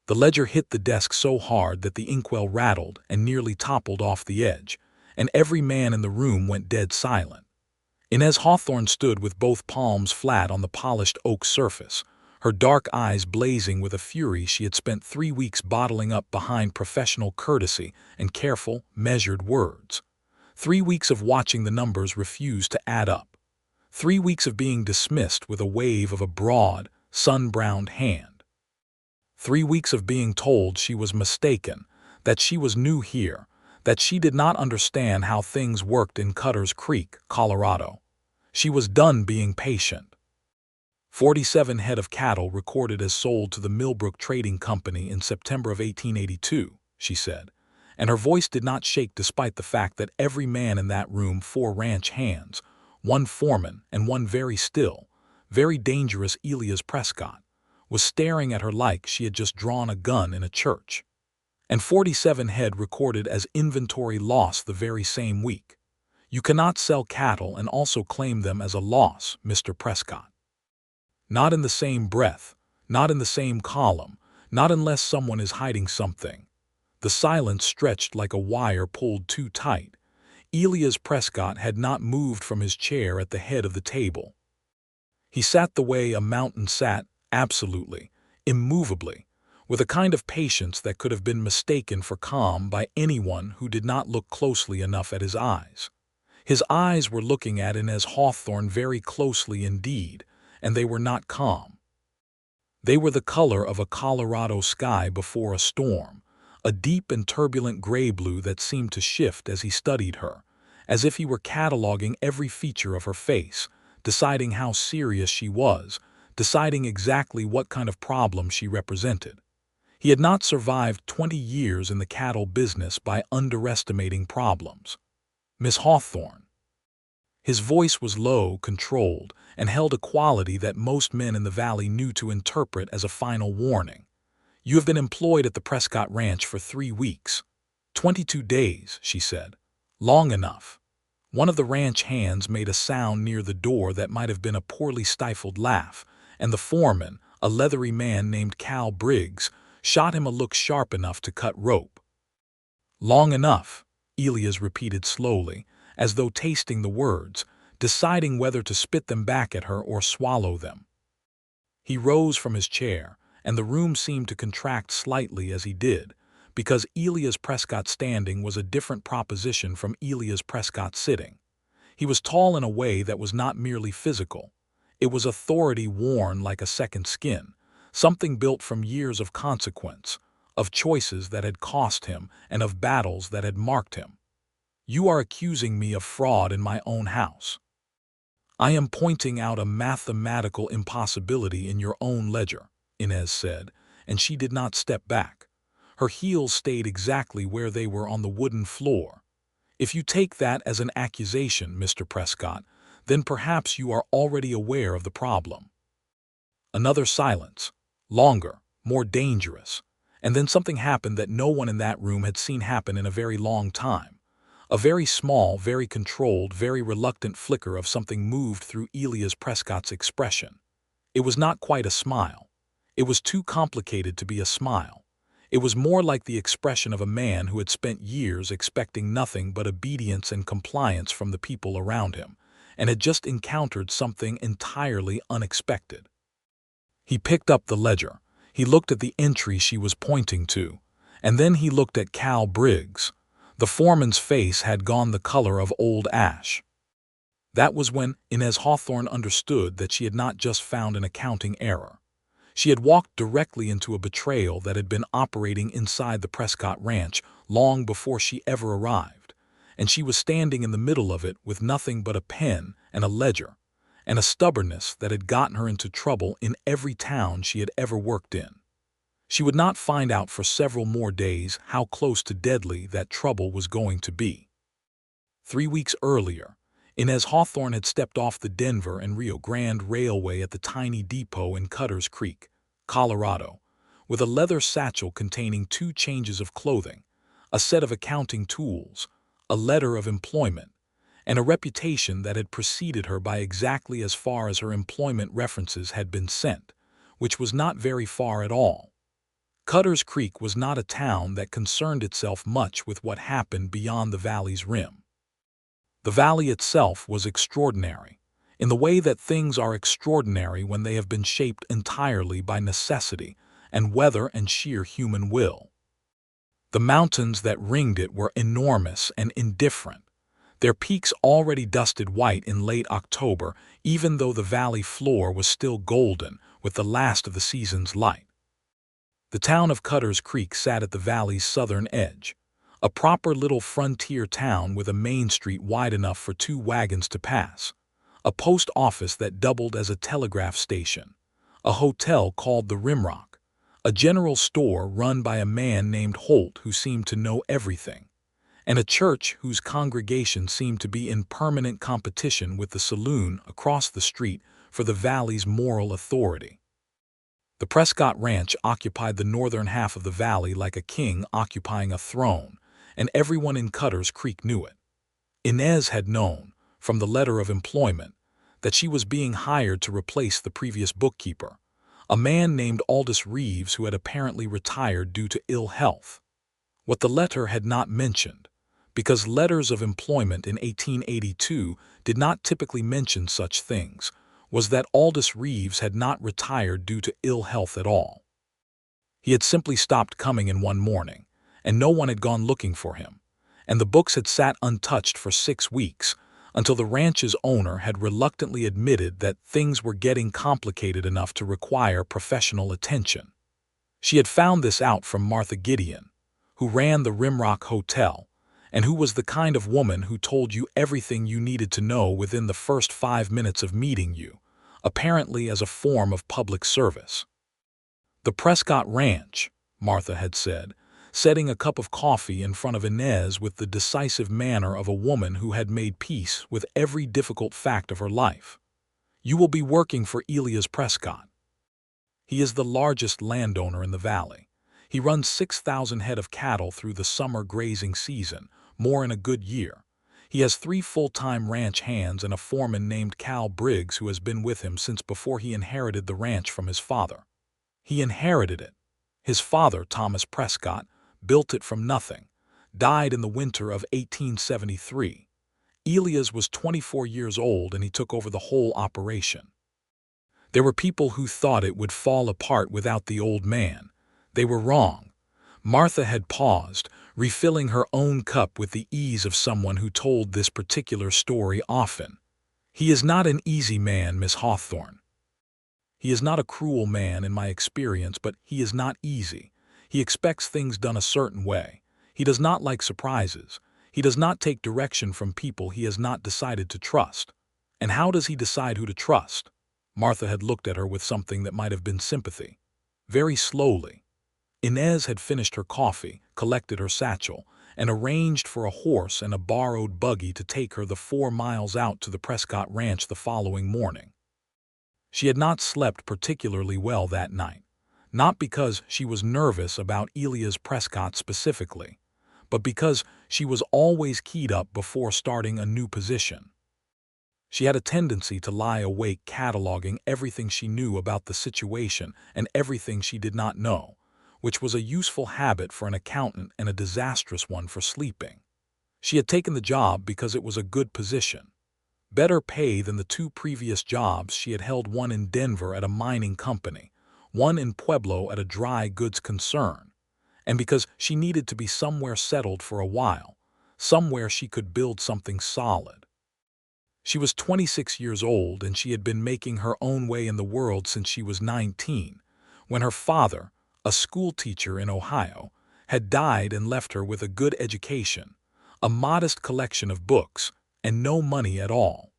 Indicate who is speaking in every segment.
Speaker 1: The ledger hit the desk so hard that the inkwell rattled and nearly toppled off the edge, and every man in the room went dead silent. Inez Hawthorne stood with both palms flat on the polished oak surface, her dark eyes blazing with a fury she had spent 3 weeks bottling up behind professional courtesy and careful, measured words. 3 weeks of watching the numbers refuse to add up. 3 weeks of being dismissed with a wave of a broad, sun-browned hand. 3 weeks of being told she was mistaken, that she was new here, that she did not understand how things worked in Cutter's Creek, Colorado. She was done being patient. 47 head of cattle recorded as sold to the Millbrook Trading Company in September of 1882, she said, and her voice did not shake despite the fact that every man in that room, 4 ranch hands, 1 foreman and 1 very still, very dangerous Elias Prescott, was staring at her like she had just drawn a gun in a church. And 47 head recorded as inventory loss the very same week. You cannot sell cattle and also claim them as a loss, Mr. Prescott. Not in the same breath, not in the same column, not unless someone is hiding something. The silence stretched like a wire pulled too tight. Elias Prescott had not moved from his chair at the head of the table. He sat the way a mountain sat, absolutely, immovably, with a kind of patience that could have been mistaken for calm by anyone who did not look closely enough at his eyes. His eyes were looking at Inez Hawthorne very closely indeed, and they were not calm. They were the color of a Colorado sky before a storm, a deep and turbulent gray-blue that seemed to shift as he studied her, as if he were cataloging every feature of her face, deciding how serious she was, deciding exactly what kind of problem she represented. He had not survived 20 years in the cattle business by underestimating problems. Miss Hawthorne. His voice was low, controlled, and held a quality that most men in the valley knew to interpret as a final warning. You have been employed at the Prescott Ranch for 3 weeks. 22 days, she said. Long enough. One of the ranch hands made a sound near the door that might have been a poorly stifled laugh, and the foreman, a leathery man named Cal Briggs, shot him a look sharp enough to cut rope. Long enough, Elias repeated slowly, as though tasting the words, deciding whether to spit them back at her or swallow them. He rose from his chair, and the room seemed to contract slightly as he did, because Elias Prescott standing was a different proposition from Elias Prescott sitting. He was tall in a way that was not merely physical. It was authority worn like a second skin, something built from years of consequence, of choices that had cost him and of battles that had marked him. You are accusing me of fraud in my own house. I am pointing out a mathematical impossibility in your own ledger, Inez said, and she did not step back. Her heels stayed exactly where they were on the wooden floor. If you take that as an accusation, Mr. Prescott, then perhaps you are already aware of the problem. Another silence, longer, more dangerous, and then something happened that no one in that room had seen happen in a very long time. A very small, very controlled, very reluctant flicker of something moved through Elias Prescott's expression. It was not quite a smile. It was too complicated to be a smile. It was more like the expression of a man who had spent years expecting nothing but obedience and compliance from the people around him, and had just encountered something entirely unexpected. He picked up the ledger. He looked at the entry she was pointing to, and then he looked at Cal Briggs. The foreman's face had gone the color of old ash. That was when Inez Hawthorne understood that she had not just found an accounting error. She had walked directly into a betrayal that had been operating inside the Prescott Ranch long before she ever arrived, and she was standing in the middle of it with nothing but a pen and a ledger, and a stubbornness that had gotten her into trouble in every town she had ever worked in. She would not find out for several more days how close to deadly that trouble was going to be. 3 weeks earlier, Inez Hawthorne had stepped off the Denver and Rio Grande Railway at the tiny depot in Cutter's Creek, Colorado, with a leather satchel containing 2 changes of clothing, a set of accounting tools, a letter of employment, and a reputation that had preceded her by exactly as far as her employment references had been sent, which was not very far at all. Cutter's Creek was not a town that concerned itself much with what happened beyond the valley's rim. The valley itself was extraordinary, in the way that things are extraordinary when they have been shaped entirely by necessity and weather and sheer human will. The mountains that ringed it were enormous and indifferent, their peaks already dusted white in late October, even though the valley floor was still golden with the last of the season's light. The town of Cutter's Creek sat at the valley's southern edge, a proper little frontier town with a main street wide enough for 2 wagons to pass, a post office that doubled as a telegraph station, a hotel called the Rimrock, a general store run by a man named Holt who seemed to know everything, and a church whose congregation seemed to be in permanent competition with the saloon across the street for the valley's moral authority. The Prescott Ranch occupied the northern half of the valley like a king occupying a throne, and everyone in Cutter's Creek knew it. Inez had known, from the letter of employment, that she was being hired to replace the previous bookkeeper, a man named Elias Reeves who had apparently retired due to ill health. What the letter had not mentioned, because letters of employment in 1882 did not typically mention such things, was that Elias Reeves had not retired due to ill health at all. He had simply stopped coming in one morning, and no one had gone looking for him, and the books had sat untouched for 6 weeks, until the ranch's owner had reluctantly admitted that things were getting complicated enough to require professional attention. She had found this out from Martha Gideon, who ran the Rimrock Hotel, and who was the kind of woman who told you everything you needed to know within the first 5 minutes of meeting you, apparently as a form of public service. "The Prescott Ranch," Martha had said, setting a cup of coffee in front of Inez with the decisive manner of a woman who had made peace with every difficult fact of her life. "You will be working for Elias Prescott. He is the largest landowner in the valley. He runs 6,000 head of cattle through the summer grazing season, more in a good year. He has 3 full-time ranch hands and a foreman named Cal Briggs who has been with him since before he inherited the ranch from his father. He inherited it. His father, Thomas Prescott, built it from nothing, died in the winter of 1873. Elias was 24 years old and he took over the whole operation. There were people who thought it would fall apart without the old man. They were wrong." Martha had paused, refilling her own cup with the ease of someone who told this particular story often. "He is not an easy man, Miss Hawthorne. He is not a cruel man in my experience, but he is not easy. He expects things done a certain way. He does not like surprises. He does not take direction from people he has not decided to trust. And how does he decide who to trust?" Martha had looked at her with something that might have been sympathy. Very slowly. Inez had finished her coffee, collected her satchel, and arranged for a horse and a borrowed buggy to take her the 4 miles out to the Prescott Ranch the following morning. She had not slept particularly well that night, not because she was nervous about Elias Prescott specifically, but because she was always keyed up before starting a new position. She had a tendency to lie awake cataloging everything she knew about the situation and everything she did not know, which was a useful habit for an accountant and a disastrous one for sleeping. She had taken the job because it was a good position. Better pay than the 2 previous jobs she had held, one in Denver at a mining company, one in Pueblo at a dry goods concern, and because she needed to be somewhere settled for a while, somewhere she could build something solid. She was 26 years old and she had been making her own way in the world since she was 19, when her father, a school teacher in Ohio, had died and left her with a good education, a modest collection of books, and no money at all.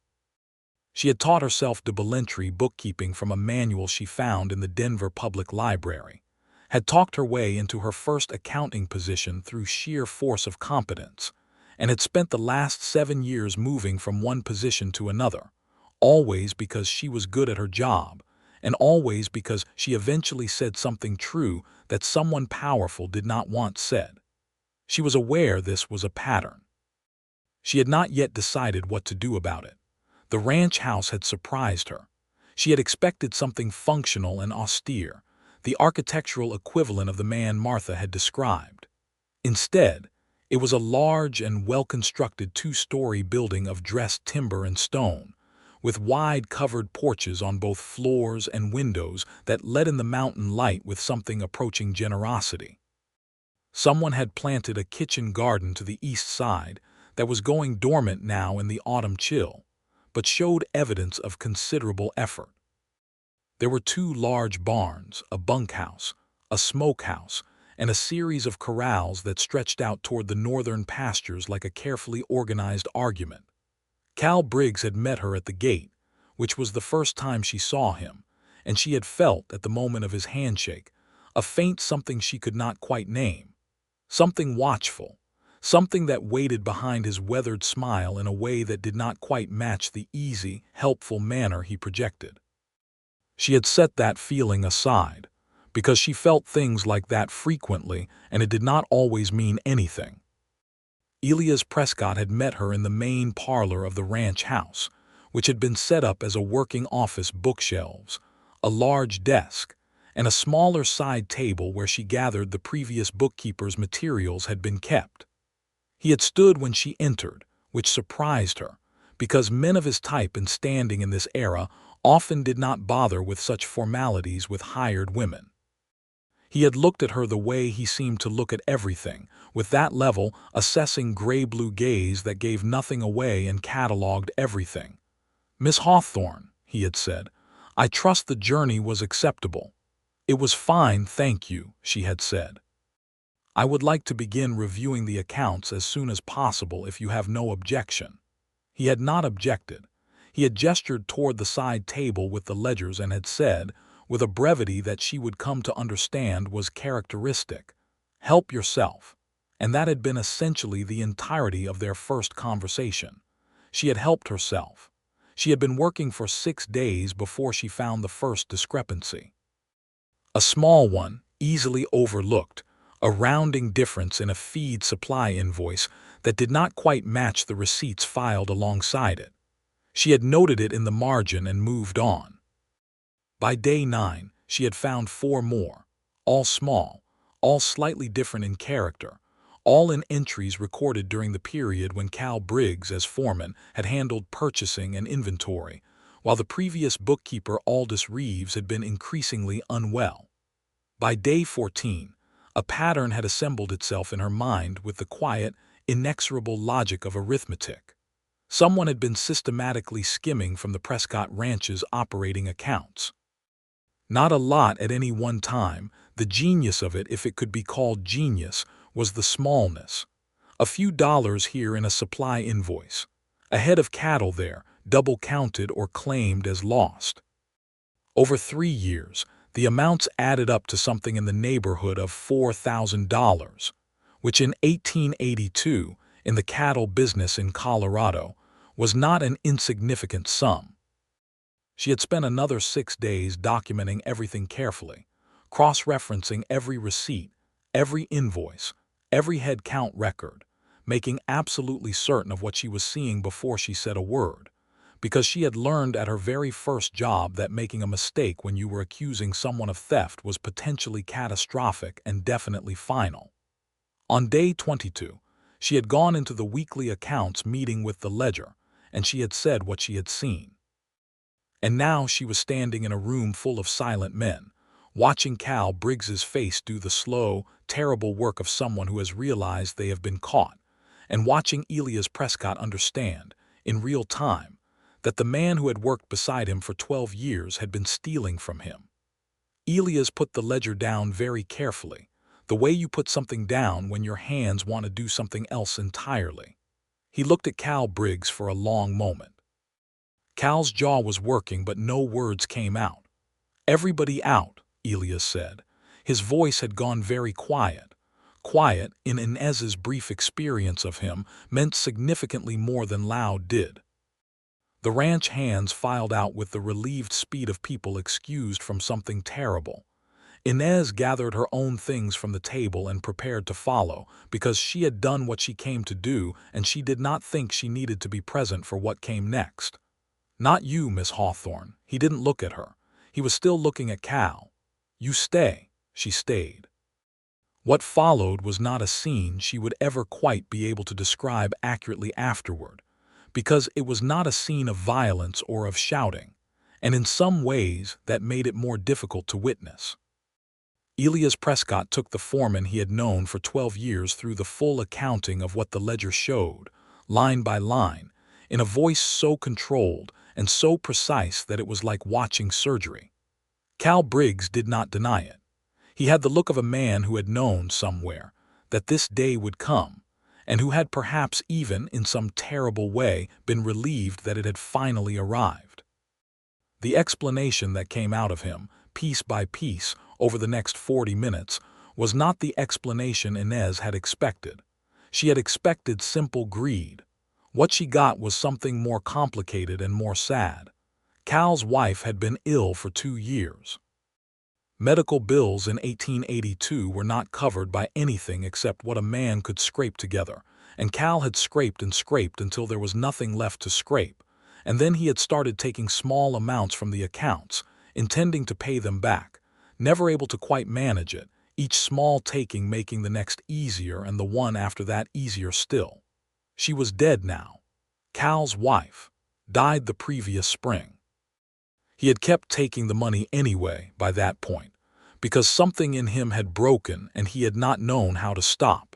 Speaker 1: She had taught herself double-entry bookkeeping from a manual she found in the Denver Public Library, had talked her way into her first accounting position through sheer force of competence, and had spent the last 7 years moving from one position to another, always because she was good at her job, and always because she eventually said something true that someone powerful did not want said. She was aware this was a pattern. She had not yet decided what to do about it. The ranch house had surprised her. She had expected something functional and austere, the architectural equivalent of the man Martha had described. Instead, it was a large and well-constructed two-story building of dressed timber and stone, with wide covered porches on both floors and windows that let in the mountain light with something approaching generosity. Someone had planted a kitchen garden to the east side that was going dormant now in the autumn chill, but showed evidence of considerable effort. There were two large barns, a bunkhouse, a smokehouse, and a series of corrals that stretched out toward the northern pastures like a carefully organized argument. Cal Briggs had met her at the gate, which was the first time she saw him, and she had felt, at the moment of his handshake, a faint something she could not quite name. Something watchful, something that waited behind his weathered smile in a way that did not quite match the easy, helpful manner he projected. She had set that feeling aside, because she felt things like that frequently and it did not always mean anything. Elias Prescott had met her in the main parlor of the ranch house, which had been set up as a working office, bookshelves, a large desk, and a smaller side table where she gathered the previous bookkeeper's materials had been kept. He had stood when she entered, which surprised her, because men of his type and standing in this era often did not bother with such formalities with hired women. He had looked at her the way he seemed to look at everything, with that level, assessing gray-blue gaze that gave nothing away and catalogued everything. "Miss Hawthorne," he had said, "I trust the journey was acceptable." "It was fine, thank you," she had said. "I would like to begin reviewing the accounts as soon as possible if you have no objection." He had not objected. He had gestured toward the side table with the ledgers and had said, with a brevity that she would come to understand was characteristic, "Help yourself." And that had been essentially the entirety of their first conversation. She had helped herself. She had been working for 6 days before she found the first discrepancy. A small one, easily overlooked, a rounding difference in a feed supply invoice that did not quite match the receipts filed alongside it. She had noted it in the margin and moved on. By day 9, she had found 4 more, all small, all slightly different in character, all in entries recorded during the period when Cal Briggs, as foreman, had handled purchasing and inventory, while the previous bookkeeper Aldous Reeves had been increasingly unwell. By day 14, a pattern had assembled itself in her mind with the quiet, inexorable logic of arithmetic. Someone had been systematically skimming from the Prescott Ranch's operating accounts. Not a lot at any one time. The genius of it, if it could be called genius, was the smallness. A few dollars here in a supply invoice. A head of cattle there, double counted or claimed as lost. Over 3 years, the amounts added up to something in the neighborhood of $4,000, which in 1882, in the cattle business in Colorado, was not an insignificant sum. She had spent another 6 days documenting everything carefully, cross-referencing every receipt, every invoice, every head count record, making absolutely certain of what she was seeing before she said a word, because she had learned at her very first job that making a mistake when you were accusing someone of theft was potentially catastrophic and definitely final. On day 22, she had gone into the weekly accounts meeting with the ledger, and she had said what she had seen. And now she was standing in a room full of silent men, watching Cal Briggs's face do the slow, terrible work of someone who has realized they have been caught, and watching Elias Prescott understand, in real time, that the man who had worked beside him for 12 years had been stealing from him. Elias put the ledger down very carefully, the way you put something down when your hands want to do something else entirely. He looked at Cal Briggs for a long moment. Cal's jaw was working, but no words came out. "Everybody out," Elias said. His voice had gone very quiet. Quiet, in Inez's brief experience of him, meant significantly more than loud did. The ranch hands filed out with the relieved speed of people excused from something terrible. Inez gathered her own things from the table and prepared to follow, because she had done what she came to do and she did not think she needed to be present for what came next. "Not you, Miss Hawthorne." He didn't look at her. He was still looking at Cal. "You stay." She stayed. What followed was not a scene she would ever quite be able to describe accurately afterward, because it was not a scene of violence or of shouting, and in some ways that made it more difficult to witness. Elias Prescott took the foreman he had known for 12 years through the full accounting of what the ledger showed, line by line, in a voice so controlled and so precise that it was like watching surgery. Cal Briggs did not deny it. He had the look of a man who had known somewhere that this day would come, and who had perhaps even, in some terrible way, been relieved that it had finally arrived. The explanation that came out of him, piece by piece, over the next 40 minutes, was not the explanation Inez had expected. She had expected simple greed. What she got was something more complicated and more sad. Cal's wife had been ill for 2 years. Medical bills in 1882 were not covered by anything except what a man could scrape together, and Cal had scraped and scraped until there was nothing left to scrape, and then he had started taking small amounts from the accounts, intending to pay them back, never able to quite manage it, each small taking making the next easier and the one after that easier still. She was dead now. Cal's wife died the previous spring. He had kept taking the money anyway by that point, because something in him had broken and he had not known how to stop.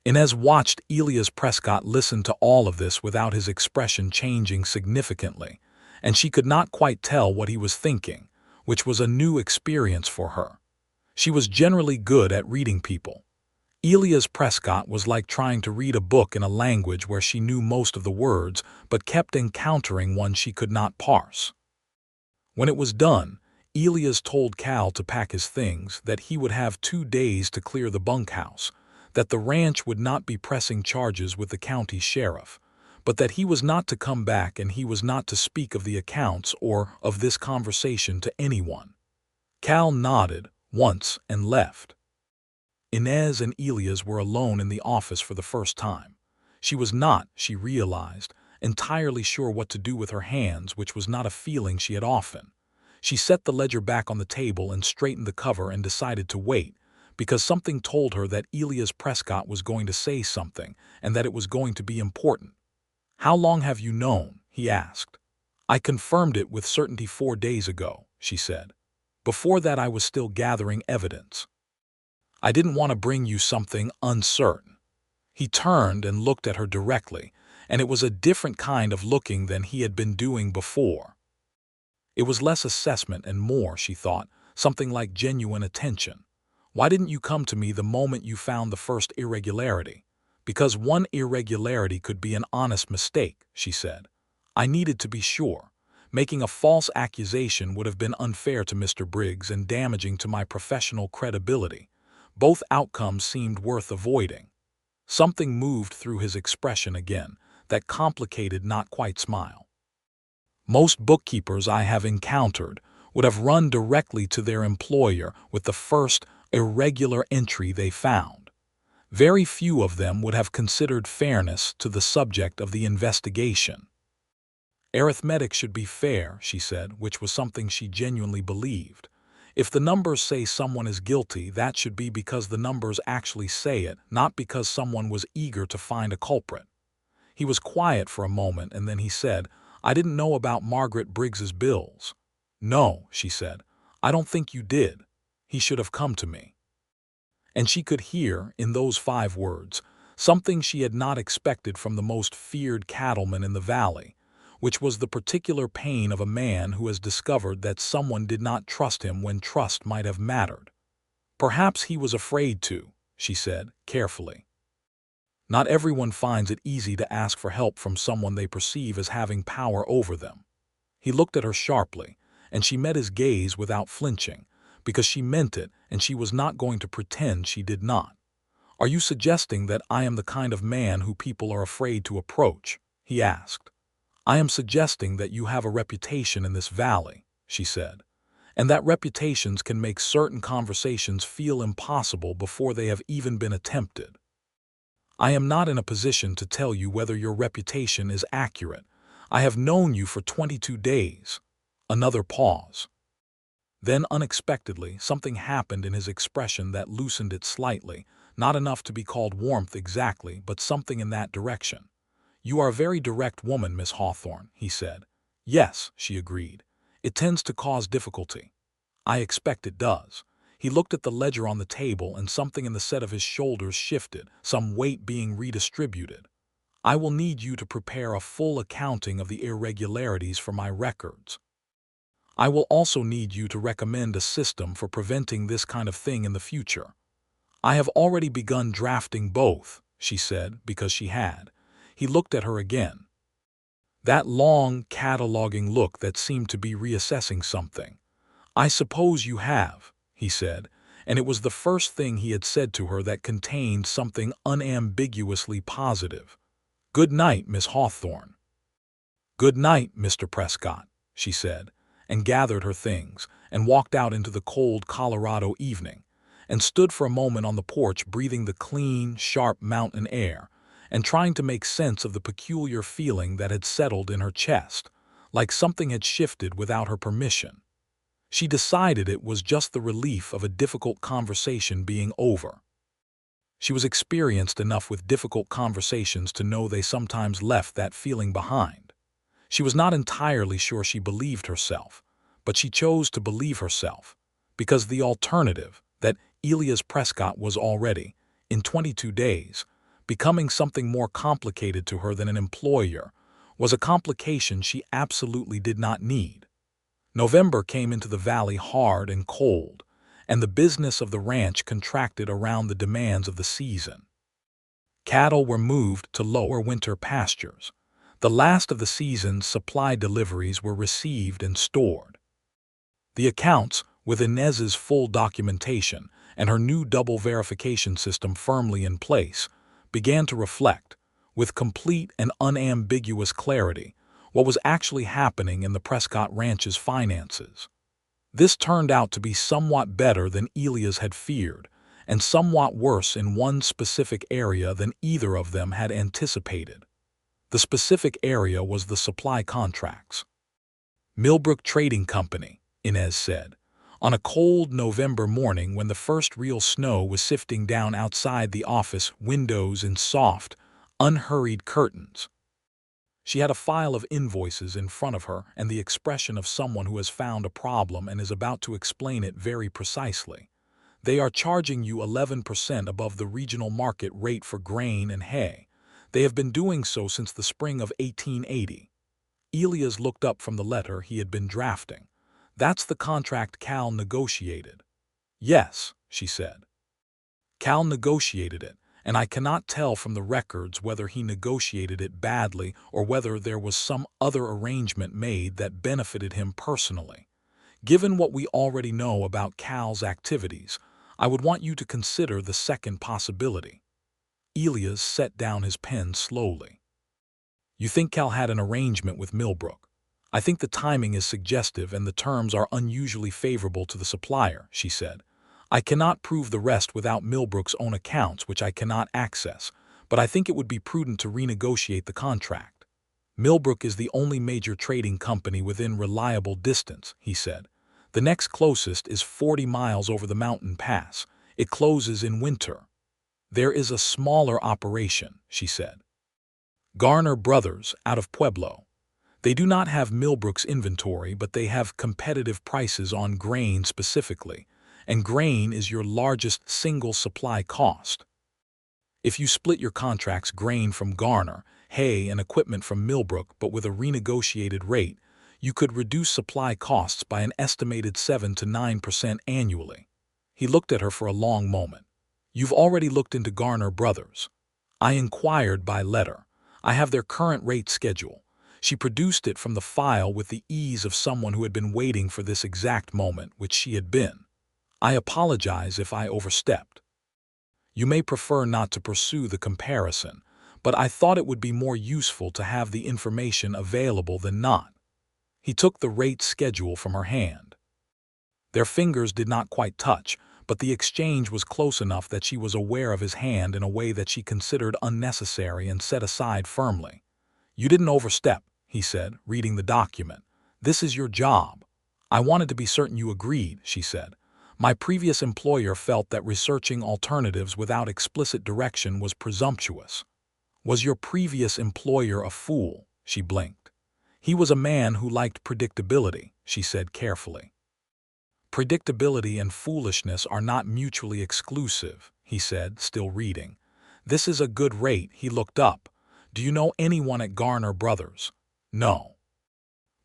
Speaker 1: Inez watched Elias Prescott listen to all of this without his expression changing significantly, and she could not quite tell what he was thinking, which was a new experience for her. She was generally good at reading people. Elias Prescott was like trying to read a book in a language where she knew most of the words but kept encountering one she could not parse. When it was done, Elias told Cal to pack his things, that he would have 2 days to clear the bunkhouse, that the ranch would not be pressing charges with the county sheriff, but that he was not to come back and he was not to speak of the accounts or of this conversation to anyone. Cal nodded once and left. Inez and Elias were alone in the office for the first time. She was not, she realized, entirely sure what to do with her hands, which was not a feeling she had often. She set the ledger back on the table and straightened the cover and decided to wait, because something told her that Elias Prescott was going to say something and that it was going to be important. "How long have you known?" he asked. "I confirmed it with certainty 4 days ago," she said. "Before that I was still gathering evidence. I didn't want to bring you something uncertain." He turned and looked at her directly, and it was a different kind of looking than he had been doing before. It was less assessment and more, she thought, something like genuine attention. "Why didn't you come to me the moment you found the first irregularity?" "Because one irregularity could be an honest mistake," she said. "I needed to be sure. Making a false accusation would have been unfair to Mr. Briggs and damaging to my professional credibility. Both outcomes seemed worth avoiding." Something moved through his expression again, that complicated, not quite smile. "Most bookkeepers I have encountered would have run directly to their employer with the first irregular entry they found. Very few of them would have considered fairness to the subject of the investigation." "Arithmetic should be fair," she said, which was something she genuinely believed. "If the numbers say someone is guilty, that should be because the numbers actually say it, not because someone was eager to find a culprit." He was quiet for a moment, and then he said, "I didn't know about Margaret Briggs's bills." "No," she said, "I don't think you did. He should have come to me." And she could hear, in those 5 words, something she had not expected from the most feared cattleman in the valley, which was the particular pain of a man who has discovered that someone did not trust him when trust might have mattered. "Perhaps he was afraid to," she said, carefully. "Not everyone finds it easy to ask for help from someone they perceive as having power over them." He looked at her sharply, and she met his gaze without flinching, because she meant it and she was not going to pretend she did not. "Are you suggesting that I am the kind of man who people are afraid to approach?" he asked. "I am suggesting that you have a reputation in this valley," she said, "and that reputations can make certain conversations feel impossible before they have even been attempted. I am not in a position to tell you whether your reputation is accurate. I have known you for 22 days. Another pause. Then, unexpectedly, something happened in his expression that loosened it slightly, not enough to be called warmth exactly, but something in that direction. "You are a very direct woman, Miss Hawthorne," he said. "Yes," she agreed. "It tends to cause difficulty." "I expect it does." He looked at the ledger on the table, and something in the set of his shoulders shifted, some weight being redistributed. "I will need you to prepare a full accounting of the irregularities for my records. I will also need you to recommend a system for preventing this kind of thing in the future." "I have already begun drafting both," she said, because she had. He looked at her again. That long, cataloging look that seemed to be reassessing something. "I suppose you have," he said, and it was the first thing he had said to her that contained something unambiguously positive. "Good night, Miss Hawthorne." "Good night, Mr. Prescott," she said, and gathered her things, and walked out into the cold Colorado evening, and stood for a moment on the porch breathing the clean, sharp mountain air, and trying to make sense of the peculiar feeling that had settled in her chest, like something had shifted without her permission. She decided it was just the relief of a difficult conversation being over. She was experienced enough with difficult conversations to know they sometimes left that feeling behind. She was not entirely sure she believed herself, but she chose to believe herself, because the alternative, that Elias Prescott was already, in 22 days, becoming something more complicated to her than an employer, was a complication she absolutely did not need. November came into the valley hard and cold, and the business of the ranch contracted around the demands of the season. Cattle were moved to lower winter pastures. The last of the season's supply deliveries were received and stored. The accounts, with Inez's full documentation and her new double verification system firmly in place, began to reflect, with complete and unambiguous clarity, what was actually happening in the Prescott Ranch's finances. This turned out to be somewhat better than Elias had feared, and somewhat worse in one specific area than either of them had anticipated. The specific area was the supply contracts. "Millbrook Trading Company," Inez said, on a cold November morning when the first real snow was sifting down outside the office windows in soft, unhurried curtains. She had a file of invoices in front of her and the expression of someone who has found a problem and is about to explain it very precisely. "They are charging you 11% above the regional market rate for grain and hay. They have been doing so since the spring of 1880. Elias looked up from the letter he had been drafting. "That's the contract Cal negotiated." "Yes," she said. "Cal negotiated it, and I cannot tell from the records whether he negotiated it badly or whether there was some other arrangement made that benefited him personally. Given what we already know about Cal's activities, I would want you to consider the second possibility." Elias set down his pen slowly. "You think Cal had an arrangement with Millbrook. I think the timing is suggestive and the terms are unusually favorable to the supplier," she said. "I cannot prove the rest without Millbrook's own accounts, which I cannot access, but I think it would be prudent to renegotiate the contract. Millbrook is the only major trading company within reliable distance," he said. "The next closest is 40 miles over the mountain pass. It closes in winter." "There is a smaller operation," she said. "Garner Brothers, out of Pueblo. They do not have Millbrook's inventory, but they have competitive prices on grain specifically, and grain is your largest single supply cost. If you split your contracts, grain from Garner, hay and equipment from Millbrook, but with a renegotiated rate, you could reduce supply costs by an estimated 7 to 9% annually." He looked at her for a long moment. "You've already looked into Garner Brothers." "I inquired by letter. I have their current rate schedule." She produced it from the file with the ease of someone who had been waiting for this exact moment, which she had been. "I apologize if I overstepped. You may prefer not to pursue the comparison, but I thought it would be more useful to have the information available than not." He took the rate schedule from her hand. Their fingers did not quite touch, but the exchange was close enough that she was aware of his hand in a way that she considered unnecessary and set aside firmly. "You didn't overstep," he said, reading the document. "This is your job. I wanted to be certain you agreed, she said. My previous employer felt that researching alternatives without explicit direction was presumptuous. Was your previous employer a fool? She blinked. He was a man who liked predictability, she said carefully. Predictability and foolishness are not mutually exclusive, he said, still reading. This is a good rate. He looked up. Do you know anyone at Garner Brothers? No.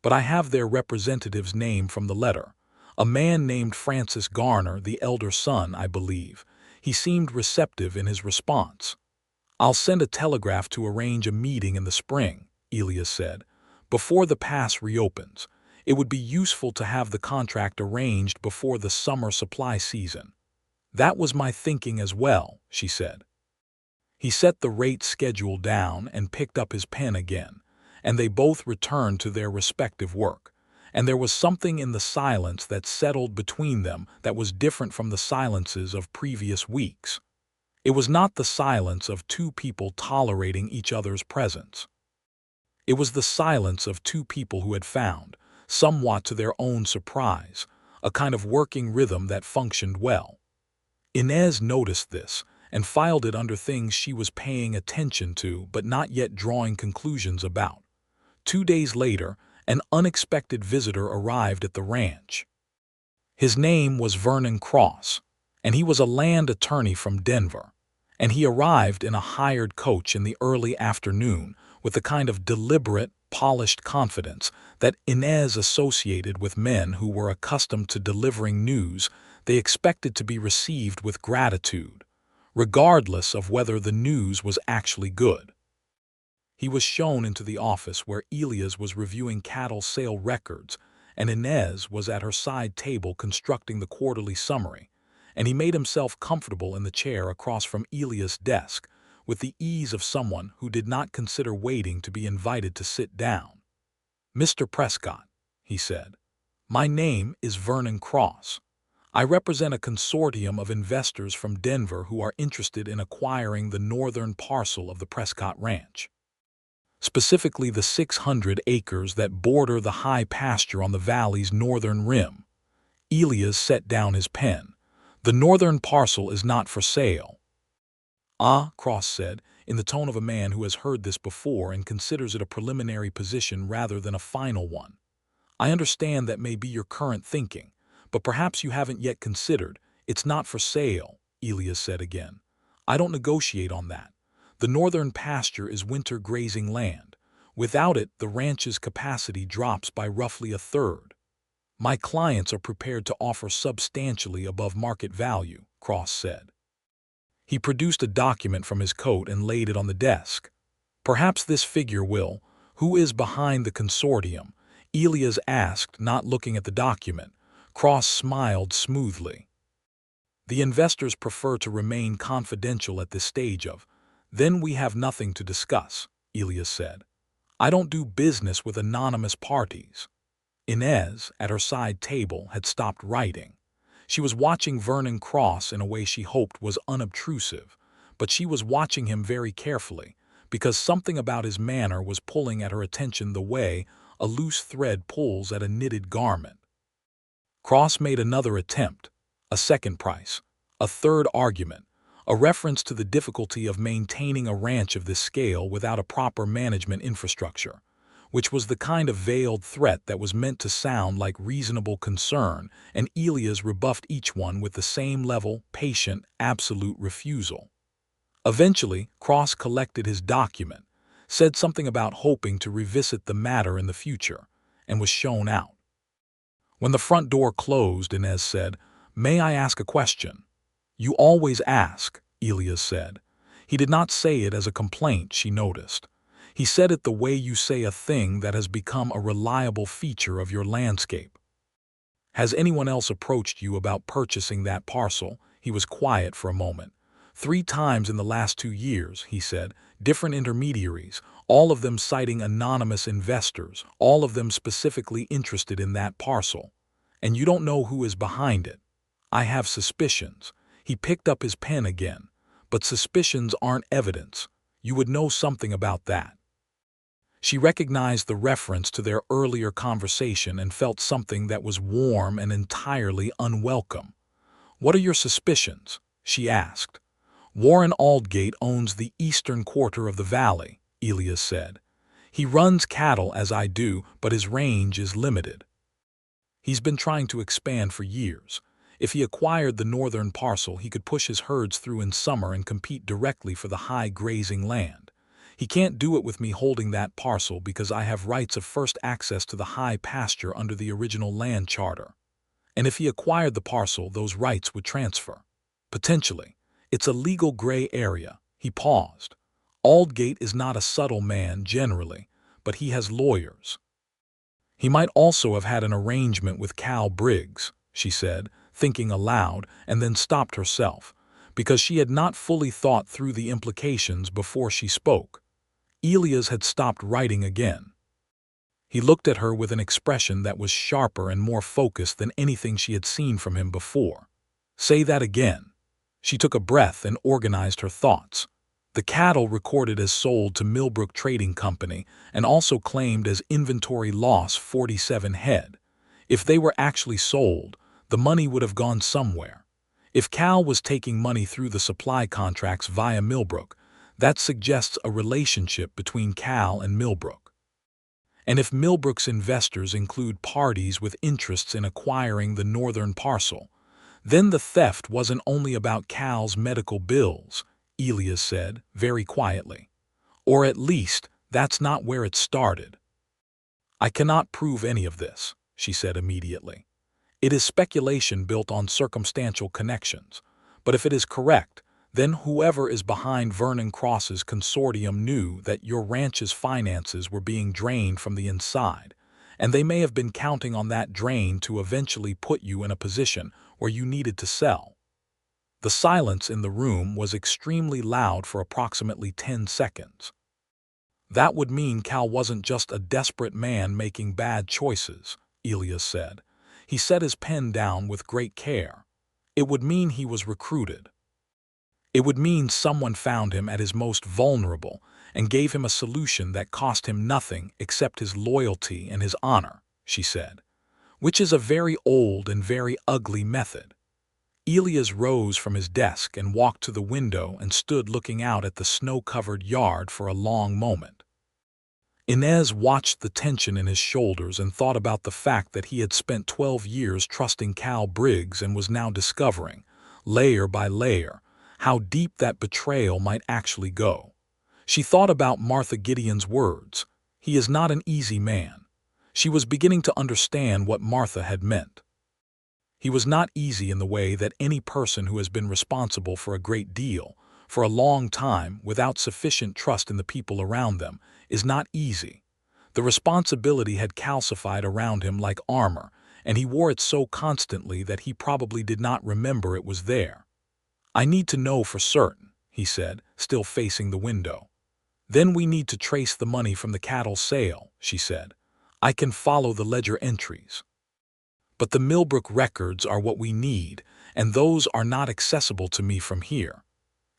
Speaker 1: But I have their representative's name from the letter. A man named Francis Garner, the elder son, I believe. He seemed receptive in his response. I'll send a telegraph to arrange a meeting in the spring, Elias said, before the pass reopens. It would be useful to have the contract arranged before the summer supply season. That was my thinking as well, she said. He set the rate schedule down and picked up his pen again, and they both returned to their respective work. And there was something in the silence that settled between them that was different from the silences of previous weeks. It was not the silence of two people tolerating each other's presence. It was the silence of two people who had found, somewhat to their own surprise, a kind of working rhythm that functioned well. Inez noticed this and filed it under things she was paying attention to but not yet drawing conclusions about. 2 days later, an unexpected visitor arrived at the ranch. His name was Vernon Cross, and he was a land attorney from Denver, and he arrived in a hired coach in the early afternoon with the kind of deliberate, polished confidence that Inez associated with men who were accustomed to delivering news they expected to be received with gratitude, regardless of whether the news was actually good. He was shown into the office where Elias was reviewing cattle sale records, and Inez was at her side table constructing the quarterly summary, and he made himself comfortable in the chair across from Elias' desk, with the ease of someone who did not consider waiting to be invited to sit down. Mr. Prescott, he said, my name is Vernon Cross. I represent a consortium of investors from Denver who are interested in acquiring the northern parcel of the Prescott Ranch. Specifically the 600 acres that border the high pasture on the valley's northern rim. Elias set down his pen. The northern parcel is not for sale. Ah, Cross said, in the tone of a man who has heard this before and considers it a preliminary position rather than a final one. I understand that may be your current thinking, but perhaps you haven't yet considered. It's not for sale, Elias said again. I don't negotiate on that. The northern pasture is winter grazing land. Without it, the ranch's capacity drops by roughly a third. My clients are prepared to offer substantially above market value, Cross said. He produced a document from his coat and laid it on the desk. Perhaps this figure will. Who is behind the consortium? Elias asked, not looking at the document. Cross smiled smoothly. The investors prefer to remain confidential at this stage of. Then we have nothing to discuss, Elias said. I don't do business with anonymous parties. Inez, at her side table, had stopped writing. She was watching Vernon Cross in a way she hoped was unobtrusive, but she was watching him very carefully, because something about his manner was pulling at her attention the way a loose thread pulls at a knitted garment. Cross made another attempt, a second price, a third argument, a reference to the difficulty of maintaining a ranch of this scale without a proper management infrastructure, which was the kind of veiled threat that was meant to sound like reasonable concern, and Elias rebuffed each one with the same level, patient, absolute refusal. Eventually, Cross collected his document, said something about hoping to revisit the matter in the future, and was shown out. When the front door closed, Inez said, "May I ask a question?" "You always ask," Elias said. He did not say it as a complaint, she noticed. He said it the way you say a thing that has become a reliable feature of your landscape. "Has anyone else approached you about purchasing that parcel?" He was quiet for a moment. "3 times in the last 2 years," he said, "different intermediaries, all of them citing anonymous investors, all of them specifically interested in that parcel. And you don't know who is behind it. I have suspicions." He picked up his pen again. "But suspicions aren't evidence. You would know something about that." She recognized the reference to their earlier conversation and felt something that was warm and entirely unwelcome. "What are your suspicions?" she asked. "Warren Aldgate owns the eastern quarter of the valley," Elias said. "He runs cattle as I do, but his range is limited. He's been trying to expand for years. If he acquired the northern parcel, he could push his herds through in summer and compete directly for the high grazing land. He can't do it with me holding that parcel because I have rights of first access to the high pasture under the original land charter. And if he acquired the parcel, those rights would transfer. Potentially. It's a legal gray area." He paused. "Aldgate is not a subtle man generally, but he has lawyers. He might also have had an arrangement with Cal Briggs," she said, thinking aloud, and then stopped herself, because she had not fully thought through the implications before she spoke. Elias had stopped writing again. He looked at her with an expression that was sharper and more focused than anything she had seen from him before. "Say that again." She took a breath and organized her thoughts. The cattle recorded as sold to Millbrook Trading Company and also claimed as inventory loss 47 head. If they were actually sold, the money would have gone somewhere. If Cal was taking money through the supply contracts via Millbrook, that suggests a relationship between Cal and Millbrook. And if Millbrook's investors include parties with interests in acquiring the northern parcel, then the theft wasn't only about Cal's medical bills, Elias said, very quietly. "Or at least, that's not where it started." "I cannot prove any of this," she said immediately. "It is speculation built on circumstantial connections. But if it is correct, then whoever is behind Vernon Cross's consortium knew that your ranch's finances were being drained from the inside, and they may have been counting on that drain to eventually put you in a position where you needed to sell." The silence in the room was extremely loud for approximately 10 seconds. "That would mean Cal wasn't just a desperate man making bad choices," Elias said. He set his pen down with great care. "It would mean he was recruited. It would mean someone found him at his most vulnerable and gave him a solution that cost him nothing except his loyalty and his honor," she said, "which is a very old and very ugly method." Elias rose from his desk and walked to the window and stood looking out at the snow-covered yard for a long moment. Inez watched the tension in his shoulders and thought about the fact that he had spent 12 years trusting Cal Briggs and was now discovering, layer by layer, how deep that betrayal might actually go. She thought about Martha Gideon's words, "He is not an easy man." She was beginning to understand what Martha had meant. He was not easy in the way that any person who has been responsible for a great deal, for a long time, without sufficient trust in the people around them, is not easy. The responsibility had calcified around him like armor, and he wore it so constantly that he probably did not remember it was there. "I need to know for certain," he said, still facing the window. "Then we need to trace the money from the cattle sale," she said. "I can follow the ledger entries. But the Millbrook records are what we need, and those are not accessible to me from here."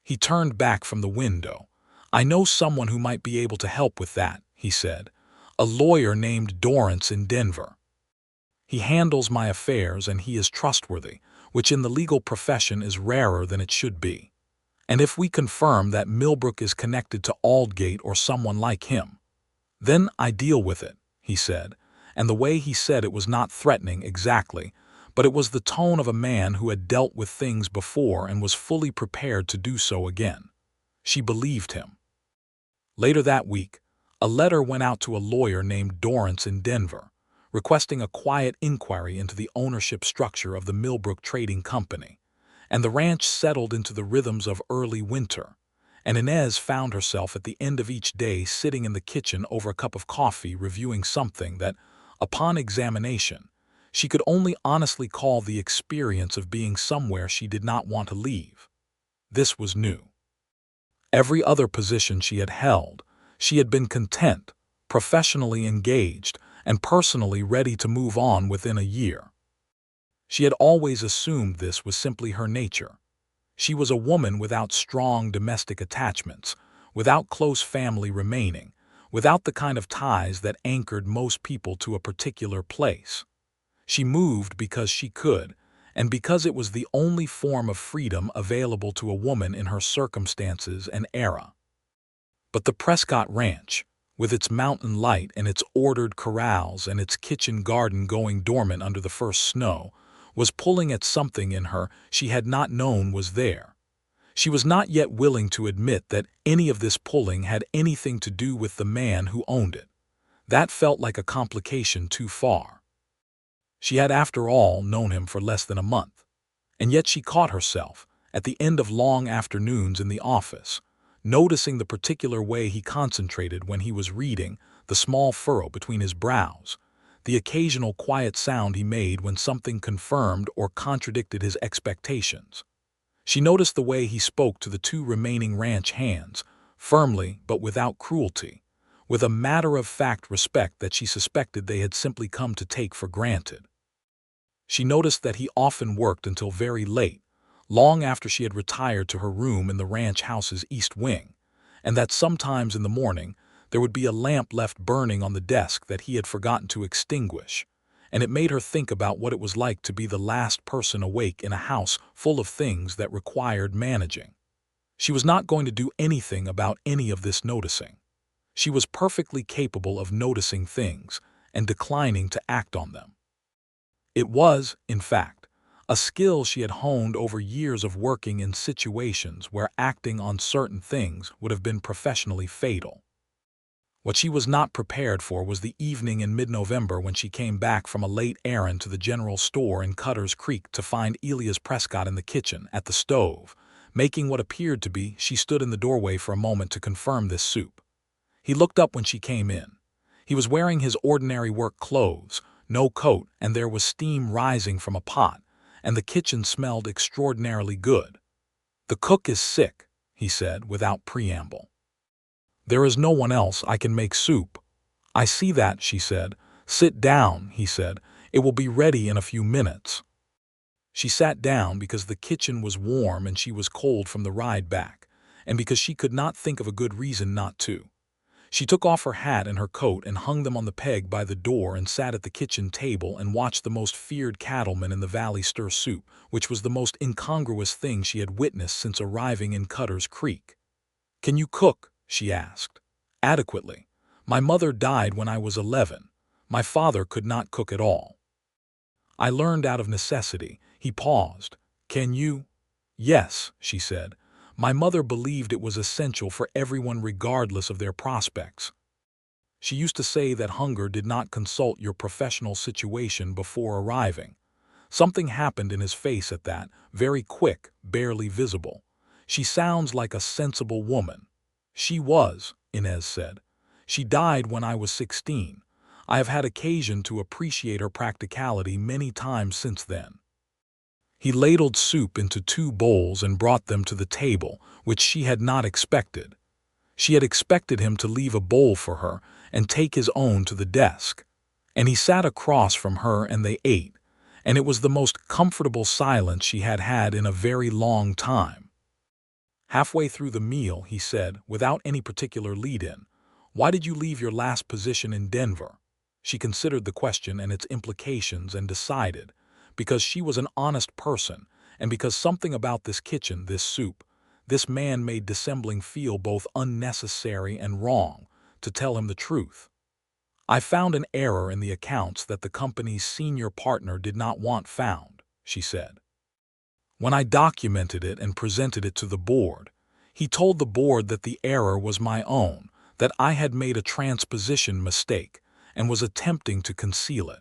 Speaker 1: He turned back from the window. "I know someone who might be able to help with that," he said. "A lawyer named Dorrance in Denver. He handles my affairs and he is trustworthy, which in the legal profession is rarer than it should be. And if we confirm that Millbrook is connected to Aldgate or someone like him, then I deal with it," he said. And the way he said it was not threatening exactly, but it was the tone of a man who had dealt with things before and was fully prepared to do so again. She believed him. Later that week, a letter went out to a lawyer named Dorrance in Denver, requesting a quiet inquiry into the ownership structure of the Millbrook Trading Company, and the ranch settled into the rhythms of early winter, and Inez found herself at the end of each day sitting in the kitchen over a cup of coffee reviewing something that, upon examination, she could only honestly call the experience of being somewhere she did not want to leave. This was new. Every other position she had held, she had been content, professionally engaged, and personally ready to move on within a year. She had always assumed this was simply her nature. She was a woman without strong domestic attachments, without close family remaining, without the kind of ties that anchored most people to a particular place. She moved because she could, and because it was the only form of freedom available to a woman in her circumstances and era. But the Prescott Ranch, with its mountain light and its ordered corrals and its kitchen garden going dormant under the first snow, was pulling at something in her she had not known was there. She was not yet willing to admit that any of this pulling had anything to do with the man who owned it. That felt like a complication too far. She had, after all, known him for less than a month, and yet she caught herself, at the end of long afternoons in the office, noticing the particular way he concentrated when he was reading, the small furrow between his brows, the occasional quiet sound he made when something confirmed or contradicted his expectations. She noticed the way he spoke to the two remaining ranch hands, firmly but without cruelty, with a matter-of-fact respect that she suspected they had simply come to take for granted. She noticed that he often worked until very late, long after she had retired to her room in the ranch house's east wing, and that sometimes in the morning there would be a lamp left burning on the desk that he had forgotten to extinguish, and it made her think about what it was like to be the last person awake in a house full of things that required managing. She was not going to do anything about any of this noticing. She was perfectly capable of noticing things and declining to act on them. It was, in fact, a skill she had honed over years of working in situations where acting on certain things would have been professionally fatal. What she was not prepared for was the evening in mid-November when she came back from a late errand to the general store in Cutter's Creek to find Elias Prescott in the kitchen, at the stove, making what appeared to be. She stood in the doorway for a moment to confirm this soup. He looked up when she came in. He was wearing his ordinary work clothes, no coat, and there was steam rising from a pot, and the kitchen smelled extraordinarily good. "The cook is sick," he said without preamble. "There is no one else. I can make soup." "I see that," she said. "Sit down," he said. "It will be ready in a few minutes." She sat down because the kitchen was warm and she was cold from the ride back, and because she could not think of a good reason not to. She took off her hat and her coat and hung them on the peg by the door and sat at the kitchen table and watched the most feared cattleman in the valley stir soup, which was the most incongruous thing she had witnessed since arriving in Cutter's Creek. "Can you cook?" she asked. "Adequately. My mother died when I was 11. My father could not cook at all. I learned out of necessity." He paused. "Can you?" "Yes," she said. "My mother believed it was essential for everyone regardless of their prospects. She used to say that hunger did not consult your professional situation before arriving." Something happened in his face at that, very quick, barely visible. "She sounds like a sensible woman." "She was," Inez said. "She died when I was 16. I have had occasion to appreciate her practicality many times since then." He ladled soup into 2 bowls and brought them to the table, which she had not expected. She had expected him to leave a bowl for her and take his own to the desk. And he sat across from her and they ate, and it was the most comfortable silence she had had in a very long time. Halfway through the meal, he said, without any particular lead-in, "Why did you leave your last position in Denver?" She considered the question and its implications and decided, because she was an honest person, and because something about this kitchen, this soup, this man made dissembling feel both unnecessary and wrong, to tell him the truth. "I found an error in the accounts that the company's senior partner did not want found," she said. "When I documented it and presented it to the board, he told the board that the error was my own, that I had made a transposition mistake and was attempting to conceal it.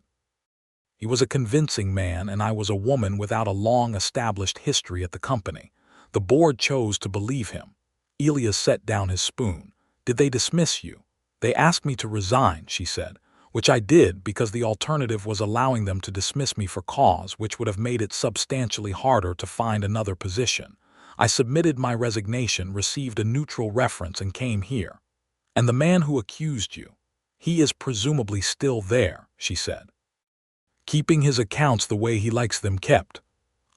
Speaker 1: He was a convincing man, and I was a woman without a long-established history at the company. The board chose to believe him." Elias set down his spoon. "Did they dismiss you?" "They asked me to resign," she said, "which I did because the alternative was allowing them to dismiss me for cause, which would have made it substantially harder to find another position. I submitted my resignation, received a neutral reference, and came here." "And the man who accused you? He is presumably still there," she said, "keeping his accounts the way he likes them kept."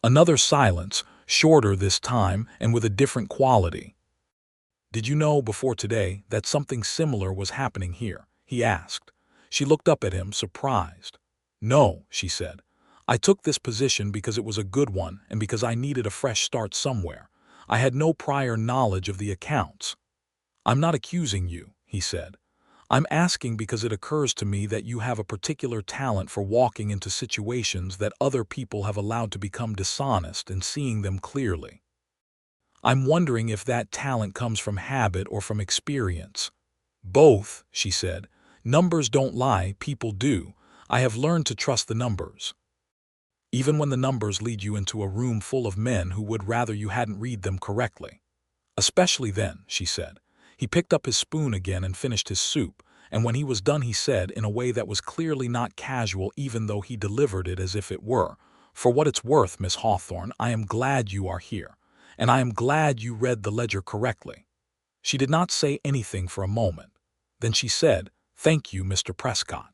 Speaker 1: Another silence, shorter this time and with a different quality. "Did you know before today that something similar was happening here?" he asked. She looked up at him, surprised. "No," she said. "I took this position because it was a good one and because I needed a fresh start somewhere. I had no prior knowledge of the accounts." "I'm not accusing you," he said. "I'm asking because it occurs to me that you have a particular talent for walking into situations that other people have allowed to become dishonest and seeing them clearly. I'm wondering if that talent comes from habit or from experience." "Both," she said. "Numbers don't lie, people do. I have learned to trust the numbers. Even when the numbers lead you into a room full of men who would rather you hadn't read them correctly." "Especially then," she said. He picked up his spoon again and finished his soup, and when he was done he said, in a way that was clearly not casual even though he delivered it as if it were, "For what it's worth, Miss Hawthorne, I am glad you are here, and I am glad you read the ledger correctly." She did not say anything for a moment. Then she said, "Thank you, Mr. Prescott."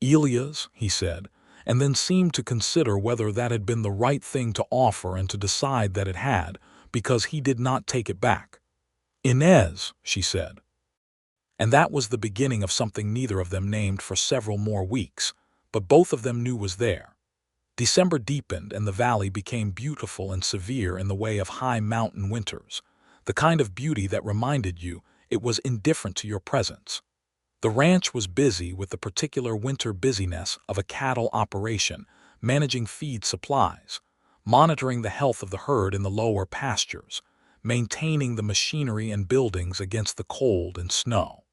Speaker 1: "Elias," he said, and then seemed to consider whether that had been the right thing to offer and to decide that it had, because he did not take it back. "Inez," she said. And that was the beginning of something neither of them named for several more weeks, but both of them knew was there. December deepened and the valley became beautiful and severe in the way of high mountain winters, the kind of beauty that reminded you it was indifferent to your presence. The ranch was busy with the particular winter busyness of a cattle operation, managing feed supplies, monitoring the health of the herd in the lower pastures, maintaining the machinery and buildings against the cold and snow.